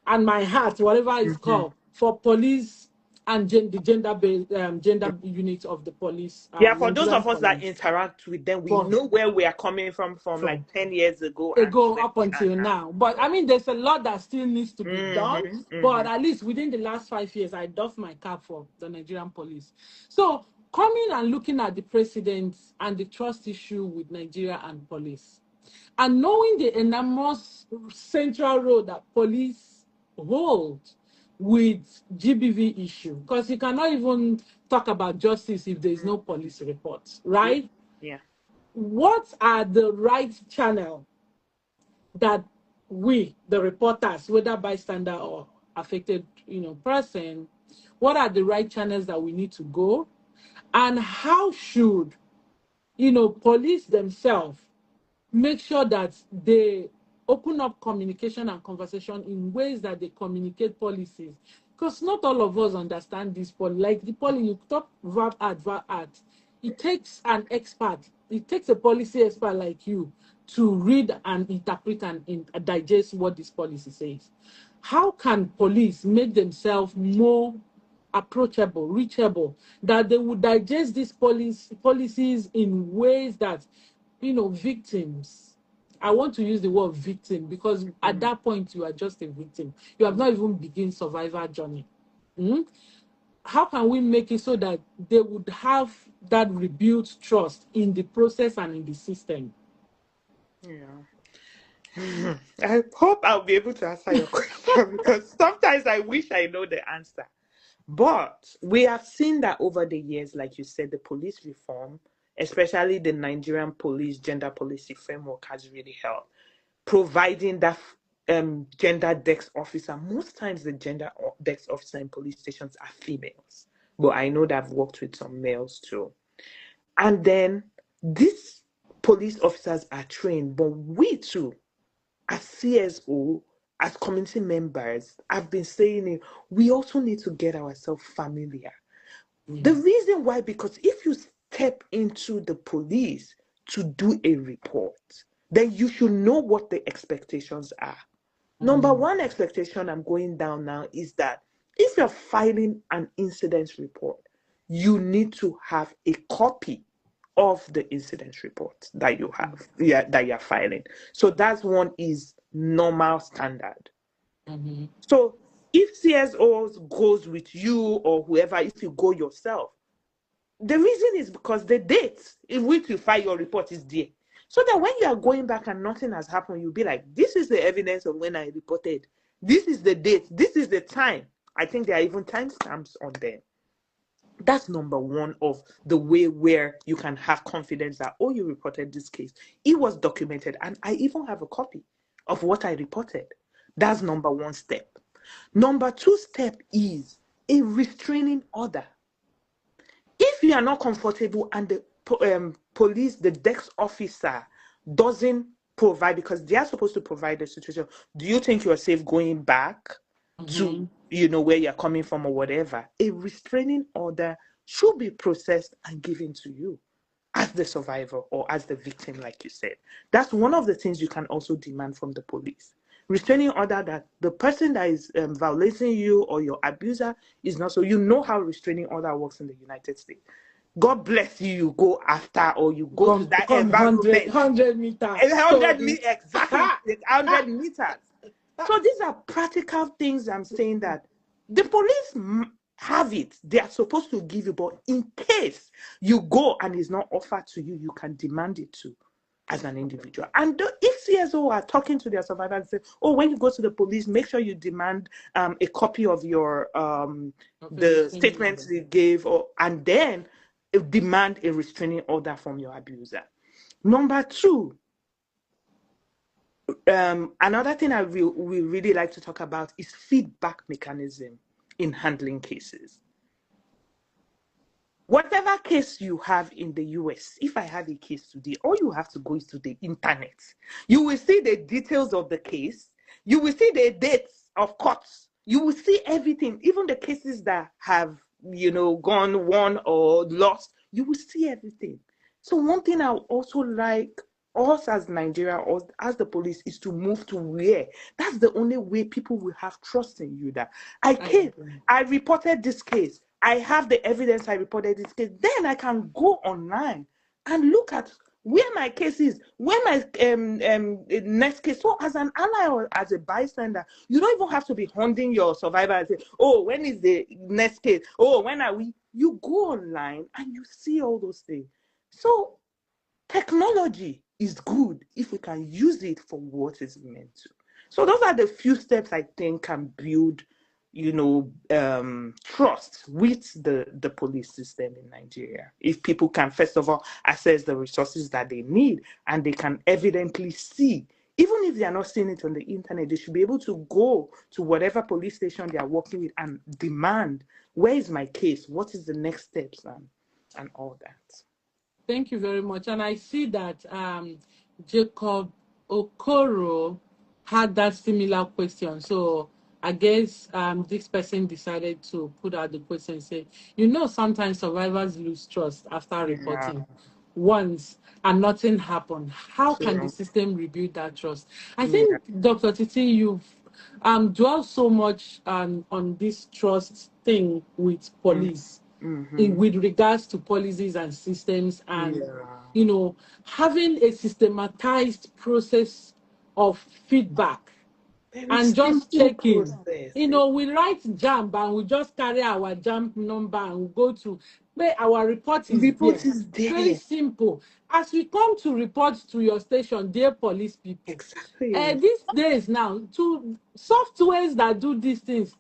and my hat, whatever it's Mm-hmm. called, for police and the gender-based gender unit of the police, Yeah, for those Nigerian of us that police. interact with them, we For know where we are coming from like from 10 years ago and ago where up we are until now. now. But I mean, there's a lot that still needs to be done. Mm-hmm. But Mm-hmm. at least within the last 5 years, I doff my cap for the Nigerian police. So coming and looking at the president and the trust issue with Nigeria and police, and knowing the enormous central role that police hold with GBV issue, because you cannot even talk about justice if there is no police report, Yeah. right? Yeah. What are the right channel that we, the reporters, whether bystander or affected, person, what are the right channels that we need to go? And how should, police themselves make sure that they open up communication and conversation in ways that they communicate policies? Because not all of us understand this policy. Like the policy, you talk verb art. It takes an expert. It takes a policy expert like you to read and interpret and digest what this policy says. How can police make themselves more approachable, reachable, that they would digest these policies in ways that, victims, I want to use the word victim because at Mm. that point you are just a victim. You have not even begun survival journey. Mm? How can we make it so that they would have that rebuilt trust in the process and in the system? Yeah. I hope I'll be able to answer your question because sometimes I wish I know the answer. But we have seen that over the years, like you said, the police reform, especially the Nigerian police gender policy framework, has really helped, providing that gender desk officer. Most times, the gender desk officer in police stations are females, but I know that I've worked with some males too. And then these police officers are trained, but we too, as CSO, as community members, I've been saying it, we also need to get ourselves familiar. The reason why, because if you step into the police to do a report, then you should know what the expectations are. Number Mhm. one expectation I'm going down now is that if you're filing an incident report, you need to have a copy of the incident report that you have, that you're filing. So that's one is normal standard. Mhm. So if CSOs goes with you or whoever, if you go yourself, the reason is because the date in which you file your report is there. So that when you are going back and nothing has happened, you'll be like, this is the evidence of when I reported. This is the date. This is the time. I think there are even timestamps on them. That's number one of the way where you can have confidence that, oh, you reported this case. It was documented. And I even have a copy of what I reported. That's number one step. Number two step is a restraining order. If you are not comfortable and the police, the desk officer doesn't provide, because they are supposed to provide the situation, do you think you're safe going back to, Mhm. where you're coming from or whatever? A restraining order should be processed and given to you as the survivor or as the victim, like you said. That's one of the things you can also demand from the police. Restraining order that the person that is violating you or your abuser is not, so you know how restraining order works in the United States. God bless you, you go after or you go to that Come 100, environment. 100 meters. 100 Story. meters, exactly, 100 meters. So these are practical things I'm saying that the police have it. They are supposed to give you, but in case you go and it's not offered to you, you can demand it too as an individual. And if CSO are talking to their survivors and say, oh, when you go to the police, make sure you demand a copy of your Of a the restraining statements order. you gave, and then demand a restraining order from your abuser. Number two, another thing we really like to talk about is feedback mechanism in handling cases. Whatever case you have in the US, if I have a case today, all you have to go is to the internet. You will see the details of the case. You will see the dates of courts. You will see everything, even the cases that have, gone, won, or lost. You will see everything. So one thing I also like us as Nigeria or as the police is to move to where that's the only way people will have trust in you. That I reported this case. I have the evidence I reported this case. Then I can go online and look at where my case is, where my next case. So as an ally or as a bystander, you don't even have to be hunting your survivor and say, oh, when is the next case? Oh, when are we? You go online and you see all those things. So technology is good if we can use it for what it's meant to. So those are the few steps I think can build, trust with the police system in Nigeria. If people can, first of all, access the resources that they need and they can evidently see, even if they are not seeing it on the internet, they should be able to go to whatever police station they are working with and demand, where is my case? What is the next steps and all that. Thank you very much. And I see that Jacob Okoro had that similar question. So I guess this person decided to put out the question and say, sometimes survivors lose trust after reporting once and nothing happened. How can the system rebuild that trust? I think, Dr. Titi, you've dwelled so much on this trust thing with police. With regards to policies and systems and having a systematized process of feedback and just checking. We write JAMB and we just carry our JAMB number and we go to where our report is there. Very simple. As we come to report to your station, dear police people, these days now, to softwares that do these things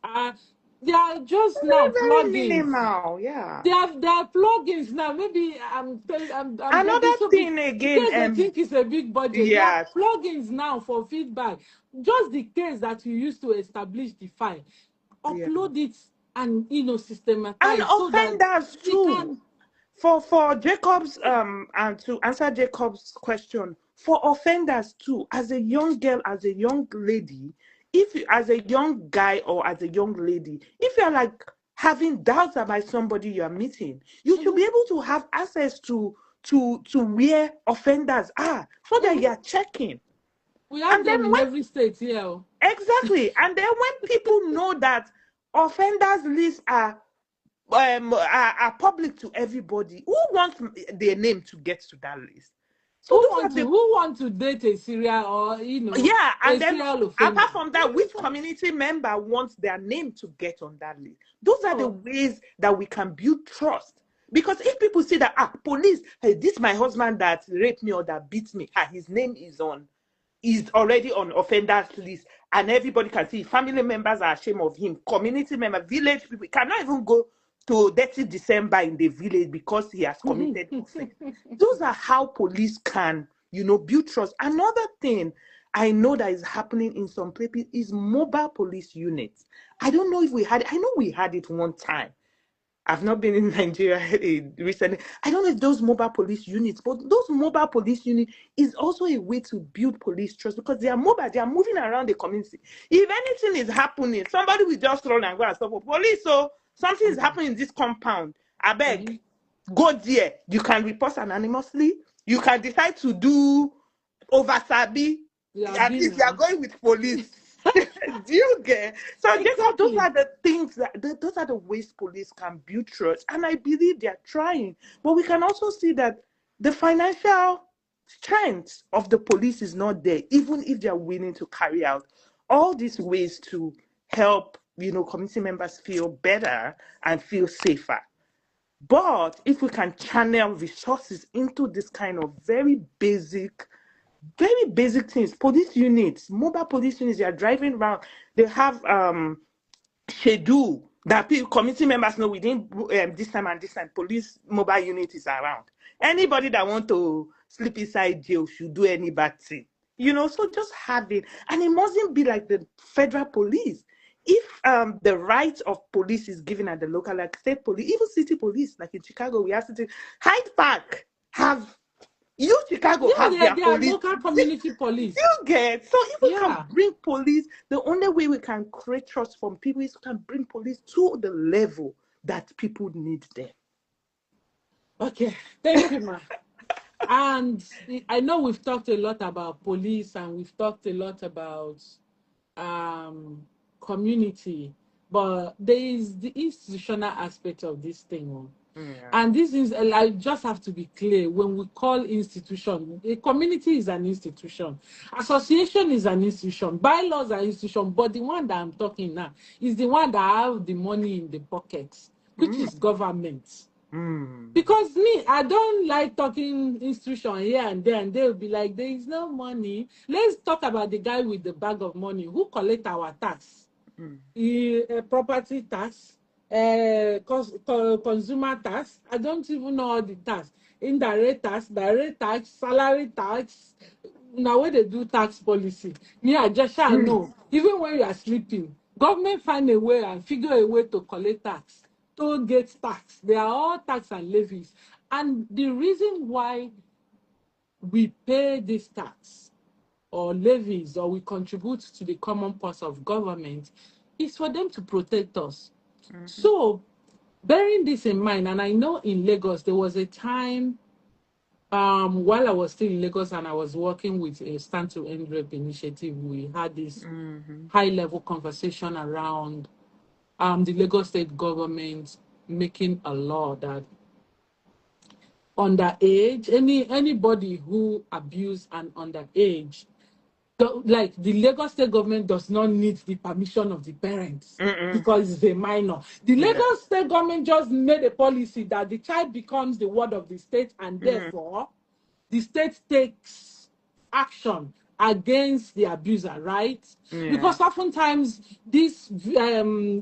they are just now plugins. Minimal, They are plugins now. Maybe I'm another thing again. I think it's a big budget. Yeah, there are plugins now for feedback. Just the case that you used to establish the file, upload it and systematize. And offenders too. For Jacob's and to answer Jacob's question, for offenders too, as a young girl, as a young lady, if you, as a young guy or as a young lady, if you're like having doubts about somebody you're meeting, you should be able to have access to where offenders are, so that you're checking. We have them in every state here. Exactly. And then when people know that offenders lists are public to everybody, who wants their name to get to that list? So who want to date a serial or and then apart from that, which community member wants their name to get on that list? Those are the ways that we can build trust. Because if people see that police, hey, this my husband that raped me or that beat me, his name is already on offenders list, and everybody can see, family members are ashamed of him, community members, village people cannot even go to 30 December in the village because he has committed offense. Those are how police can, build trust. Another thing I know that is happening in some places is mobile police units. I don't know if we had it. I know we had it one time. I've not been in Nigeria recently. I don't know if those mobile police units, but those mobile police units is also a way to build police trust, because they are mobile, they are moving around the community. If anything is happening, somebody will just run and go and stop police. So something is happening in this compound. I beg, go there. You can report anonymously. You can decide to do oversabi. At least you are going with police. Do you get? So exactly. Those are the things those are the ways police can build trust, and I believe they are trying. But we can also see that the financial strength of the police is not there, even if they are willing to carry out all these ways to help community members feel better and feel safer. But if we can channel resources into this kind of very basic things, police units, mobile police units, they are driving around, they have schedule, that people, committee members know within this time and this time, police mobile unit is around. Anybody that want to sleep inside jail should do any bad thing. So just have it. And it mustn't be like the federal police. If the right of police is given at the local, like state police, even city police, like in Chicago, we have city, Hyde Park have, Chicago have Yeah, their they are police. local community police. You get, so if we can Yeah. bring police, the only way we can create trust from people is we can bring police to the level that people need them. Okay, thank you, ma. And I know we've talked a lot about police and we've talked a lot about um, community, but there is the institutional aspect of this thing. Yeah. And this is, I just have to be clear, when we call institution, a community is an institution, association is an institution, bylaws are institution, but the one that I'm talking now is the one that have the money in the pockets, which is government. Because me, I don't like talking institution here and there, and they'll be like, there is no money. Let's talk about the guy with the bag of money who collect our tax, property tax, consumer tax. I don't even know all the tax. Indirect tax, direct tax, salary tax. Now when they do tax policy, me, I just shall know. Even when you are sleeping, government find a way and figure a way to collect tax. Toll gate tax, they are all tax and levies. And the reason why we pay this tax or levies or we contribute to the common purse of government is for them to protect us. So, bearing this in mind, and I know in Lagos there was a time while I was still in Lagos and I was working with a Stand to End Rape initiative, we had this high-level conversation around the Lagos state government making a law that underage, anybody who abuse an underage, like the Lagos state government does not need the permission of the parents because it's a minor. The Lagos state government just made a policy that the child becomes the ward of the state, and therefore the state takes action against the abuser, right? Because oftentimes these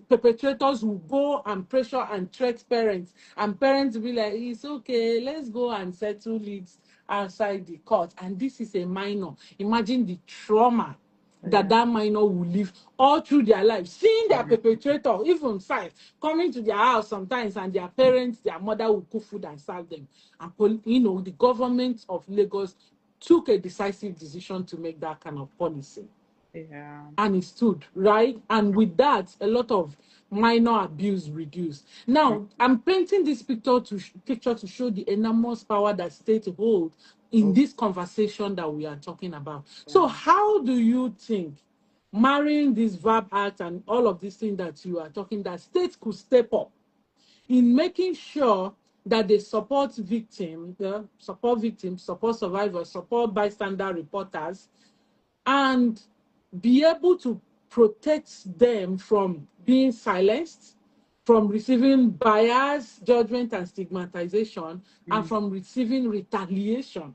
perpetrators will go and pressure and threat parents, and parents will be like, it's okay, let's go and settle it outside the court. And this is a minor. Imagine the trauma that minor will live all through their life, seeing their perpetrator, even five, coming to their house sometimes, and their parents, their mother will cook food and serve them. And the government of Lagos took a decisive decision to make that kind of policy. And it stood, right? And with that, a lot of minor abuse reduced. Now, I'm painting this picture to show the enormous power that state hold in this conversation that we are talking about. So how do you think marrying this VAB Act and all of these things that you are talking, that states could step up in making sure that they support victims, support survivors, support bystander reporters, and be able to protect them from being silenced, from receiving bias, judgment, and stigmatization, and from receiving retaliation?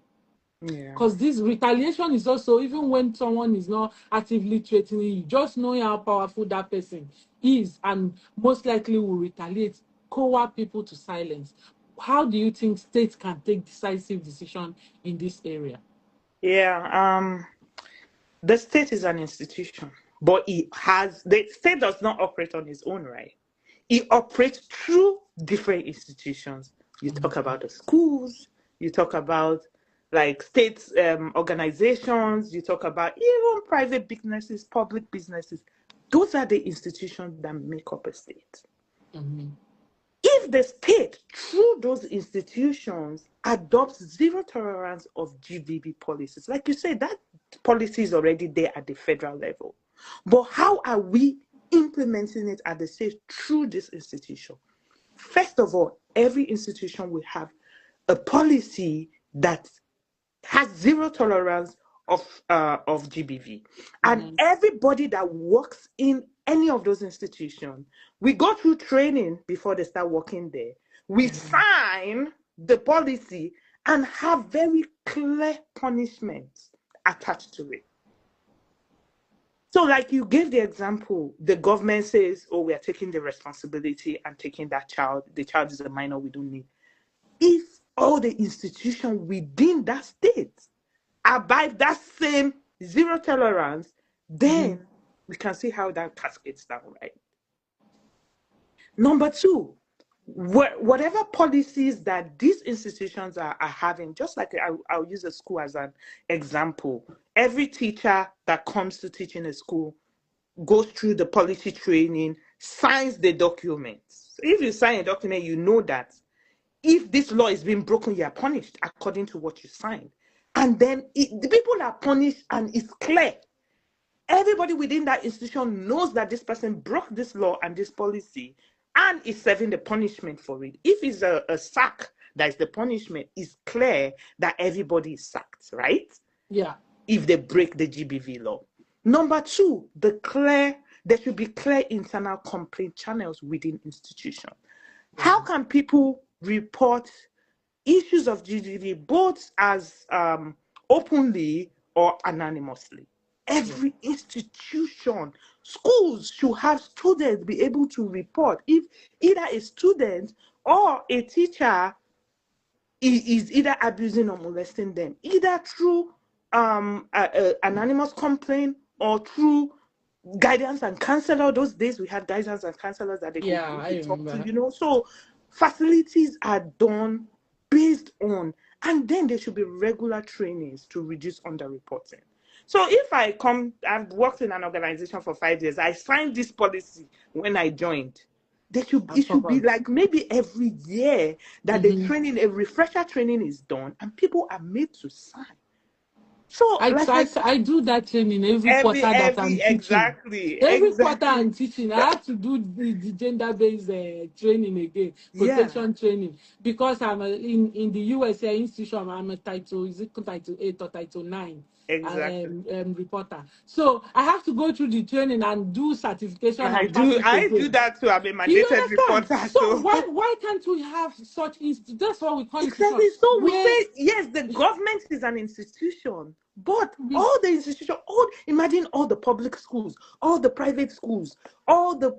Because this retaliation is also, even when someone is not actively threatening you, just knowing how powerful that person is and most likely will retaliate, coerce people to silence. How do you think states can take decisive decision in this area? The state is an institution, but the state does not operate on its own, right? It operates through different institutions. You talk about the schools, you talk about like state organizations, you talk about even private businesses, public businesses. Those are the institutions that make up a state. If the state, through those institutions, adopts zero tolerance of GBV policies, like you said, that policy is already there at the federal level. But how are we implementing it at the state through this institution? First of all, every institution will have a policy that has zero tolerance of GBV. And everybody that works in any of those institutions, we go through training before they start working there. We sign the policy and have very clear punishments attached to it. So, like you gave the example, the government says, oh, we are taking the responsibility and taking that child. The child is a minor, we don't need. If all the institutions within that state abide that same zero tolerance, then we can see how that cascades down, right? Number two, whatever policies that these institutions are having, just like I'll use a school as an example. Every teacher that comes to teach in a school goes through the policy training, signs the documents. So if you sign a document, you know that if this law is being broken, you are punished according to what you signed. And then the people are punished and it's clear. Everybody within that institution knows that this person broke this law and this policy and is serving the punishment for it. If it's a sack that is the punishment, it's clear that everybody is sacked, right? Yeah. If they break the GBV law. Number two, there should be clear internal complaint channels within institutions. How can people report issues of GBV both as openly or anonymously? Every institution, schools should have students be able to report if either a student or a teacher is either abusing or molesting them, either through anonymous complaint or through guidance and counselor. Those days we had guidance and counselors that they could go to talk to, So facilities are done based on, and then there should be regular trainings to reduce underreporting. So if I've worked in an organization for 5 years, I signed this policy when I joined. It should be like maybe every year that the training, a refresher training is done and people are made to sign. So I do that training every quarter that I'm teaching. Exactly. Every quarter I'm teaching, I have to do the gender-based training again, protection training, because I'm in the USA institution. I'm a Title 8 or Title 9 reporter. So I have to go through the training and do certification. I do that too. I'm a mandated reporter. So why can't we have such institutions? That's what we call exactly. So we say yes, the government is an institution, but all the institutions, imagine all the public schools, all the private schools, all the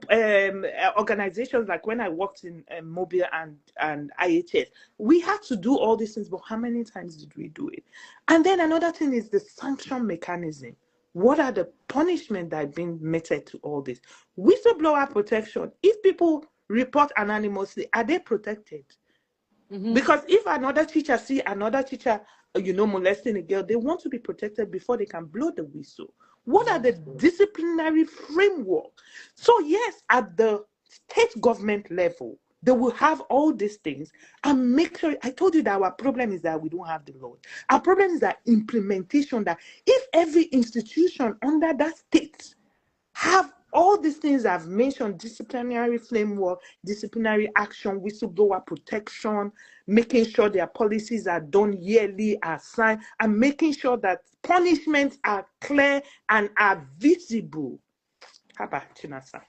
organizations. Like when I worked in Mobile and IHS, we had to do all these things. But how many times did we do it? And then another thing is the sanction mechanism. What are the punishments that have been meted to all this? Whistleblower protection. If people report anonymously, are they protected? Because if another teacher see another teacher, molesting a girl, they want to be protected before they can blow the whistle. What are the disciplinary framework? So yes, at the state government level, they will have all these things and make sure. I told you that our problem is that we don't have the law. Our problem is that implementation, that if every institution under that state have all these things I've mentioned, disciplinary framework, disciplinary action, whistleblower protection, making sure their policies are done yearly, assigned, and making sure that punishments are clear and are visible. How about Chinasa?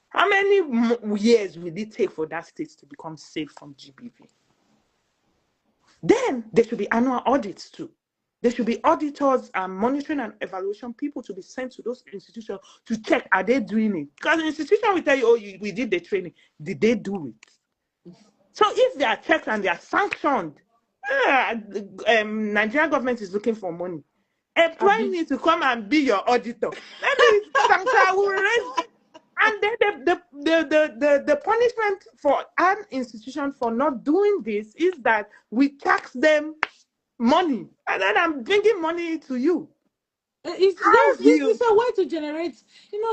How many years will it take for that state to become safe from GBV? Then there should be annual audits too. There should be auditors and monitoring and evaluation people to be sent to those institutions to check, are they doing it? Because the institution will tell you, oh, we did the training. Did they do it? So if they are checked and they are sanctioned, Nigerian government is looking for money. Employing me to come and be your auditor. Maybe sanction will raise. And then the punishment for an institution for not doing this is that we tax them money, and then I'm bringing money to you. It's a way to generate,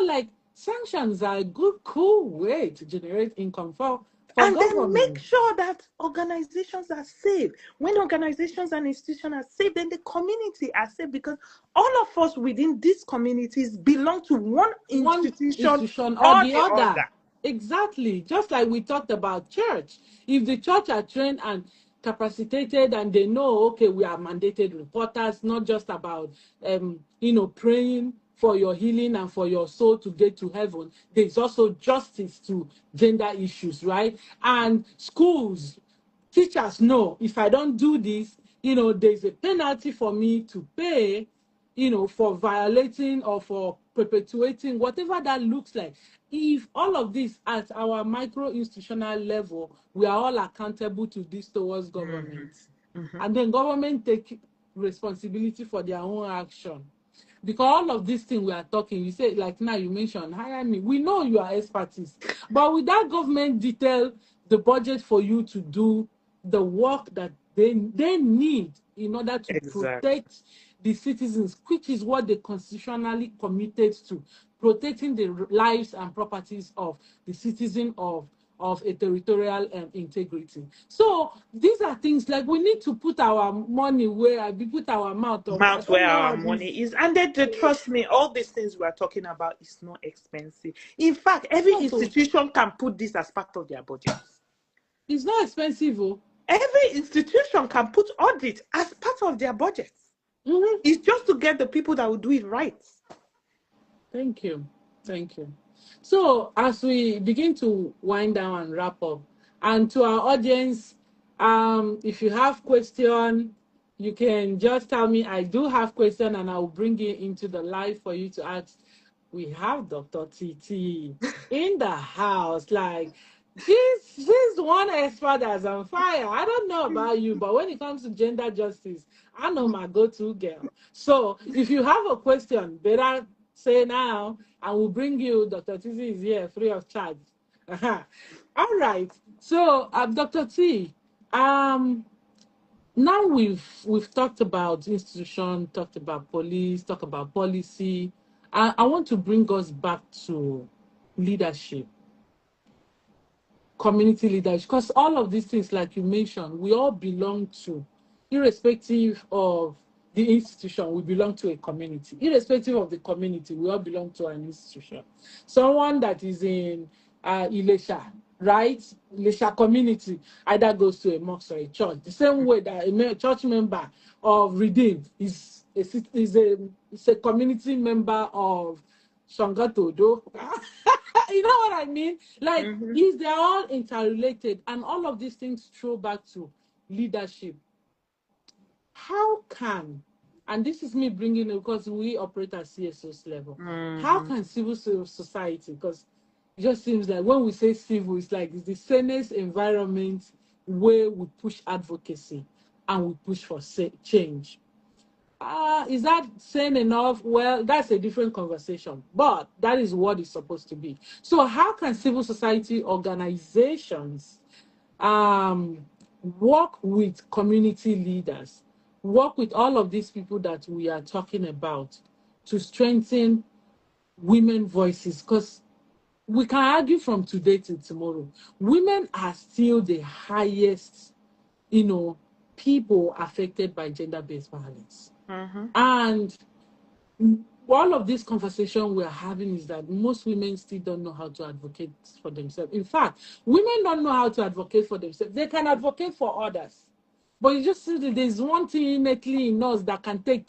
like sanctions are a good, cool way to generate income for and government. Then make sure that organizations are safe. When organizations and institutions are safe, then the community are safe, because all of us within these communities belong to one institution or the other. Exactly. Just like we talked about church. If the church are trained and capacitated and they know, okay, we are mandated reporters, not just about praying for your healing and for your soul to get to heaven. There's also justice to gender issues, right? And schools, teachers know, if I don't do this, there's a penalty for me to pay for violating or for perpetuating, whatever that looks like. If all of this at our micro institutional level, we are all accountable to this towards government, and then government take responsibility for their own action. Because all of these things we are talking, you say, like now you mentioned, hire me. We know you are expertise, but without government detail the budget for you to do the work that they need in order to Exactly. protect the citizens, which is what they constitutionally committed to, protecting the lives and properties of the citizen of a territorial integrity. So these are things like we need to put our money where we put our mouth. I Mouth don't where know our how money this. is. And then, trust me, all these things we are talking about is not expensive. In fact, It's every not so. institution can put this as part of their budget. It's not expensive, oh. Every institution can put audit as part of their budget. Mm-hmm. It's just to get the people that will do it right. Thank you. Thank you. So, as we begin to wind down and wrap up, and to our audience, if you have question, you can just tell me I do have question, and I will bring it into the live for you to ask. We have Dr. TT in the house. Like, she's one expert that's on fire. I don't know about you, but when it comes to gender justice, I know my go-to girl. So if you have a question, better say now, and we'll bring you. Dr. T is here free of charge. All right. So, Dr. T, now we've talked about institution, talked about police, talked about policy. I want to bring us back to leadership, community leadership, because all of these things, like you mentioned, we all belong to, irrespective of the institution, we belong to a community. Irrespective of the community, we all belong to an institution. Someone that is in Ilesha, right? Ilesha community either goes to a mosque or a church. The same way that a church member of Redeem is a community member of Shangatodo. You know what I mean? Like, they're all interrelated, and all of these things throw back to leadership. How can, and this is me bringing it because we operate at CSO's level, how can civil society, because it just seems like when we say civil, it's like it's the sanest environment where we push advocacy and we push for change. Is that saying enough? Well, that's a different conversation, but that is what it's supposed to be. So, how can civil society organizations um, work with community leaders, work with all of these people that we are talking about to strengthen women voices? Because we can argue from today till tomorrow, women are still the highest, people affected by gender-based violence. And all of this conversation we're having is that most women still don't know how to advocate for themselves. In fact, women don't know how to advocate for themselves. They can advocate for others. But you just see that there's one thing innately in us that can take,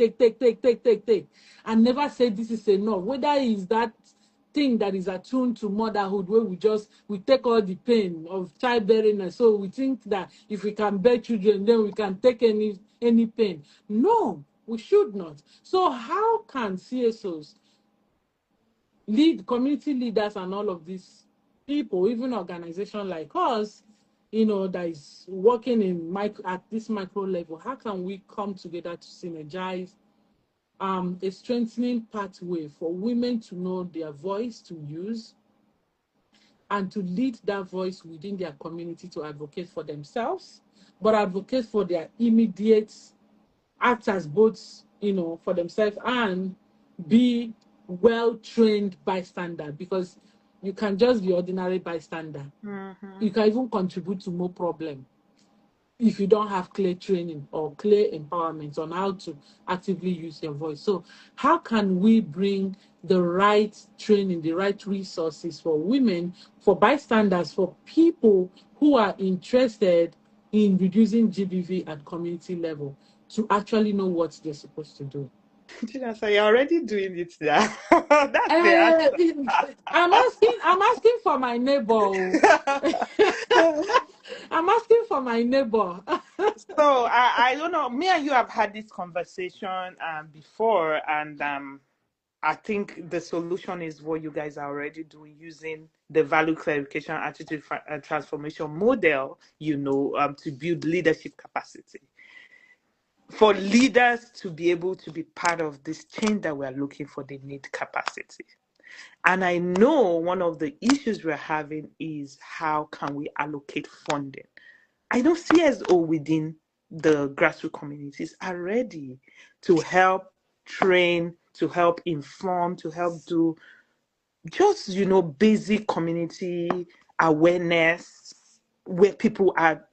and never say this is enough. Whether it's that thing that is attuned to motherhood, where we take all the pain of childbearing, and so we think that if we can bear children, then we can take any pain. No, we should not. So how can CSOs community leaders and all of these people, even organizations like us, that is working at this micro level, how can we come together to synergize a strengthening pathway for women to know their voice to use and to lead that voice within their community to advocate for themselves, but advocate for their immediate, act as both, for themselves, and be well-trained bystander, because you can just be ordinary bystander. You can even contribute to more problem if you don't have clear training or clear empowerment on how to actively use your voice. So how can we bring the right training, the right resources for women, for bystanders, for people who are interested in reducing GBV at community level to actually know what they're supposed to do? So you're already doing it now. That's the answer. I'm asking for my neighbor. I'm asking for my neighbor. So I don't know. Me and you have had this conversation before, and I think the solution is what you guys are already doing using the value clarification attitude transformation model, to build leadership capacity. For leaders to be able to be part of this change that we're looking for, they need capacity. And I know one of the issues we're having is how can we allocate funding? I know CSO within the grassroots communities are ready to help train, to help inform, to help do just, basic community awareness where people are,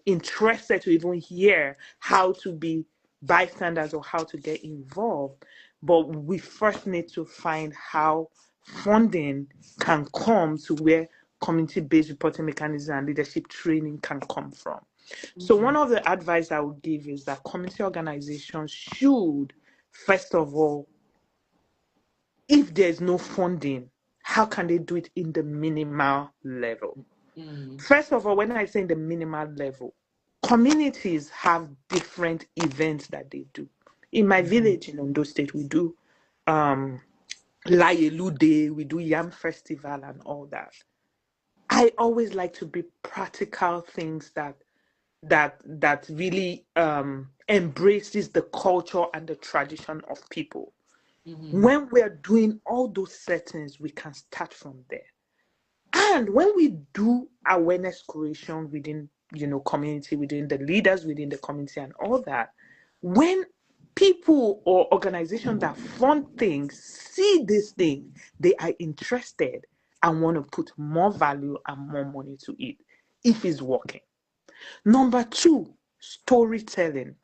interested to even hear how to be bystanders or how to get involved. But we first need to find how funding can come to where community-based reporting mechanism and leadership training can come from. So one of the advice I would give is that community organizations should, first of all, if there's no funding, how can they do it in the minimal level? First of all, when I say in the minimal level, communities have different events that they do. In my village in Ondo State, we do Layelu Day, we do Yam Festival and all that. I always like to be practical things that really embraces the culture and the tradition of people. When we're doing all those settings, we can start from there. And when we do awareness creation within, community, within the leaders, within the community and all that, when people or organizations that fund things see this thing, they are interested and want to put more value and more money to it if it's working. Number two, storytelling.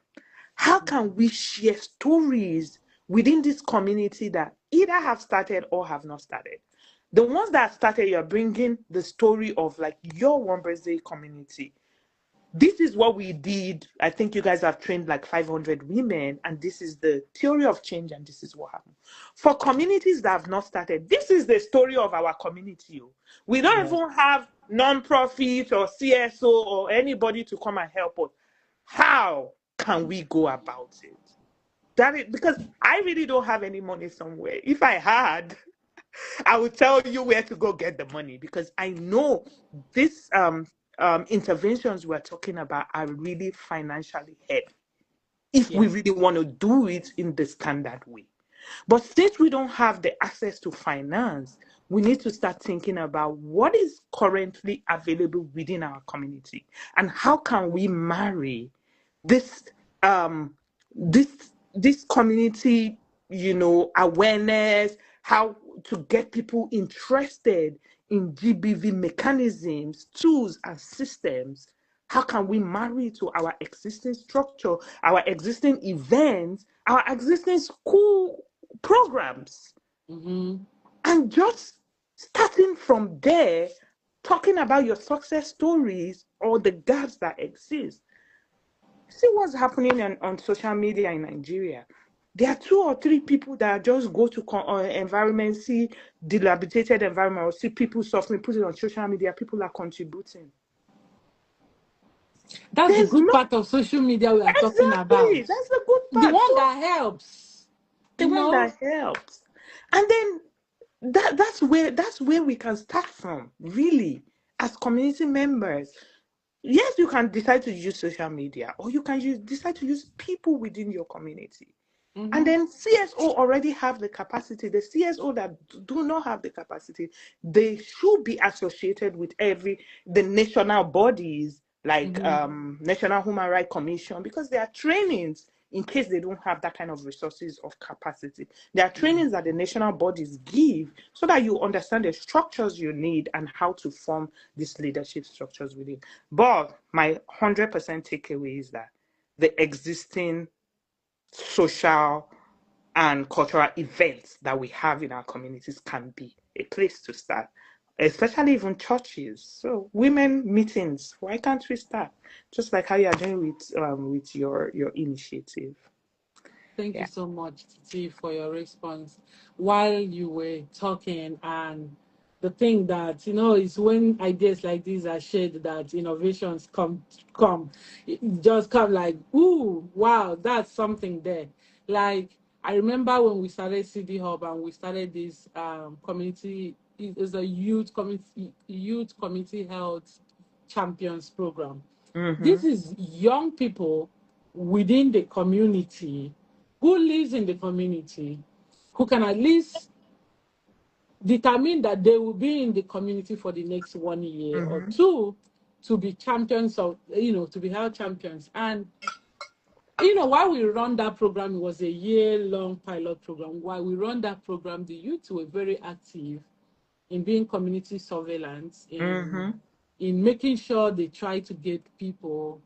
How can we share stories within this community that either have started or have not started? The ones that started, you're bringing the story of like your One Birthday community. This is what we did. I think you guys have trained like 500 women, and this is the theory of change, and this is what happened. For communities that have not started, this is the story of our community. We don't even have non-profit or CSO or anybody to come and help us. How can we go about it? That is because I really don't have any money somewhere. If I had, I would tell you where to go get the money, because I know these interventions we're talking about are really financially heavy if we really want to do it in the standard way. But since we don't have the access to finance, we need to start thinking about what is currently available within our community and how can we marry this um this community, awareness, how to get people interested in GBV mechanisms, tools and systems. How can we marry it to our existing structure, our existing events, our existing school programs? And just starting from there, talking about your success stories or the gaps that exist. See what's happening on social media in Nigeria. There are 2 or 3 people that just go to environment, see dilapidated environment, or see people suffering, put it on social media. People are contributing. That's the There's good no part of social media we are talking about. exactly. That's the good The part. one So that helps, the one that helps, and then that's where we can start from. Really, as community members. Yes, you can decide to use social media, or you can decide to use people within your community. And then CSO already have the capacity. The CSO that do not have the capacity, they should be associated with the national bodies like National Human Rights Commission, because there are trainings in case they don't have that kind of resources of capacity. There are trainings that the national bodies give so that you understand the structures you need and how to form these leadership structures within. But my 100% takeaway is that the existing social and cultural events that we have in our communities can be a place to start, especially even churches. So women meetings, why can't we start? Just like how you are doing with your initiative. Thank you Yeah. so much, Titi, for your response. While you were talking and the thing that, is when ideas like these are shared that innovations come. It just come like, ooh, wow, that's something there. Like, I remember when we started SieDi-Hub and we started this community, it is a youth community health champions program. Mm-hmm. This is young people within the community who lives in the community who can at least determine that they will be in the community for the next 1 year or Mm-hmm. two to be champions of, to be health champions. And, while we run that program, it was a year-long pilot program. While we run that program, the youth were very active in being community surveillance, Mm-hmm. in making sure they try to get people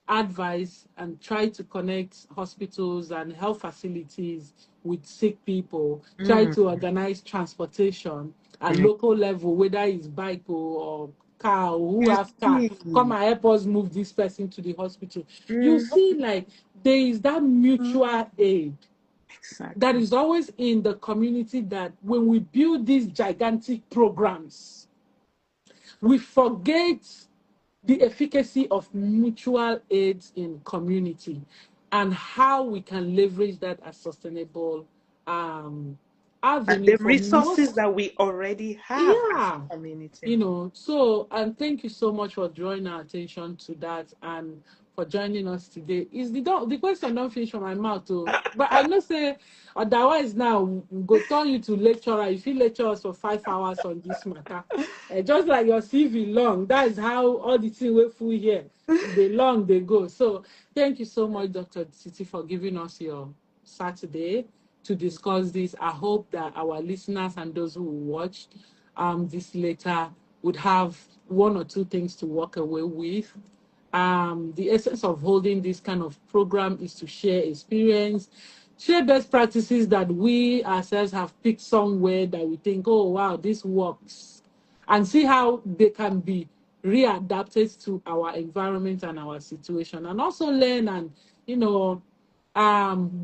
advice and try to connect hospitals and health facilities with sick people, try to organize transportation at Mm-hmm. local level, whether it's bike or car or who You have car, come see. and help us move this person to the hospital. You Mm-hmm. see, like, there is that mutual aid that Exactly. is always in the community, that when we build these gigantic programs, we forget the efficacy of mutual aid in community and how we can leverage that as sustainable And avenue the for resources most. that we already have as Yeah, a community. so, and thank you so much for drawing our attention to that and for joining us today. Is the question don't finish from my mouth too, but I know say otherwise now we go turn you to lecturer. If you lecture us for 5 hours on this matter, just like your CV long, that is how all the things we full here, they long they go. So thank you so much, Dr. Titi, for giving us your Saturday to discuss this. I hope that our listeners and those who watch this later would have one or two things to walk away with. The essence of holding this kind of program is to share experience, share best practices that we ourselves have picked somewhere that we think, oh, wow, this works, and see how they can be readapted to our environment and our situation, and also learn and,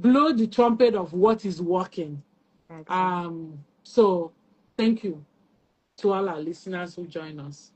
blow the trumpet of what is working. Exactly. So thank you to all our listeners who join us.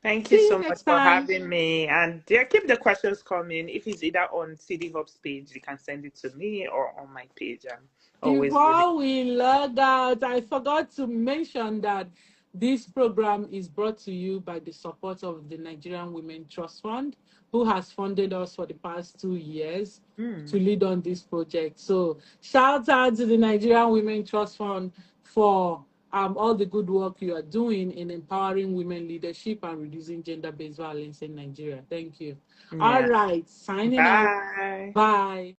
Thank you See you so much next for time. having me. And yeah, keep the questions coming. If it's either on SieDi-Hub's page, you can send it to me or on my page. I'm always willing. Before we log out, I forgot to mention that this program is brought to you by the support of the Nigerian Women Trust Fund, who has funded us for the past 2 years to Mm. lead on this project. So shout out to the Nigerian Women Trust Fund for all the good work you are doing in empowering women leadership and reducing gender-based violence in Nigeria. Thank you. All Yeah. right, signing out. Bye. Bye.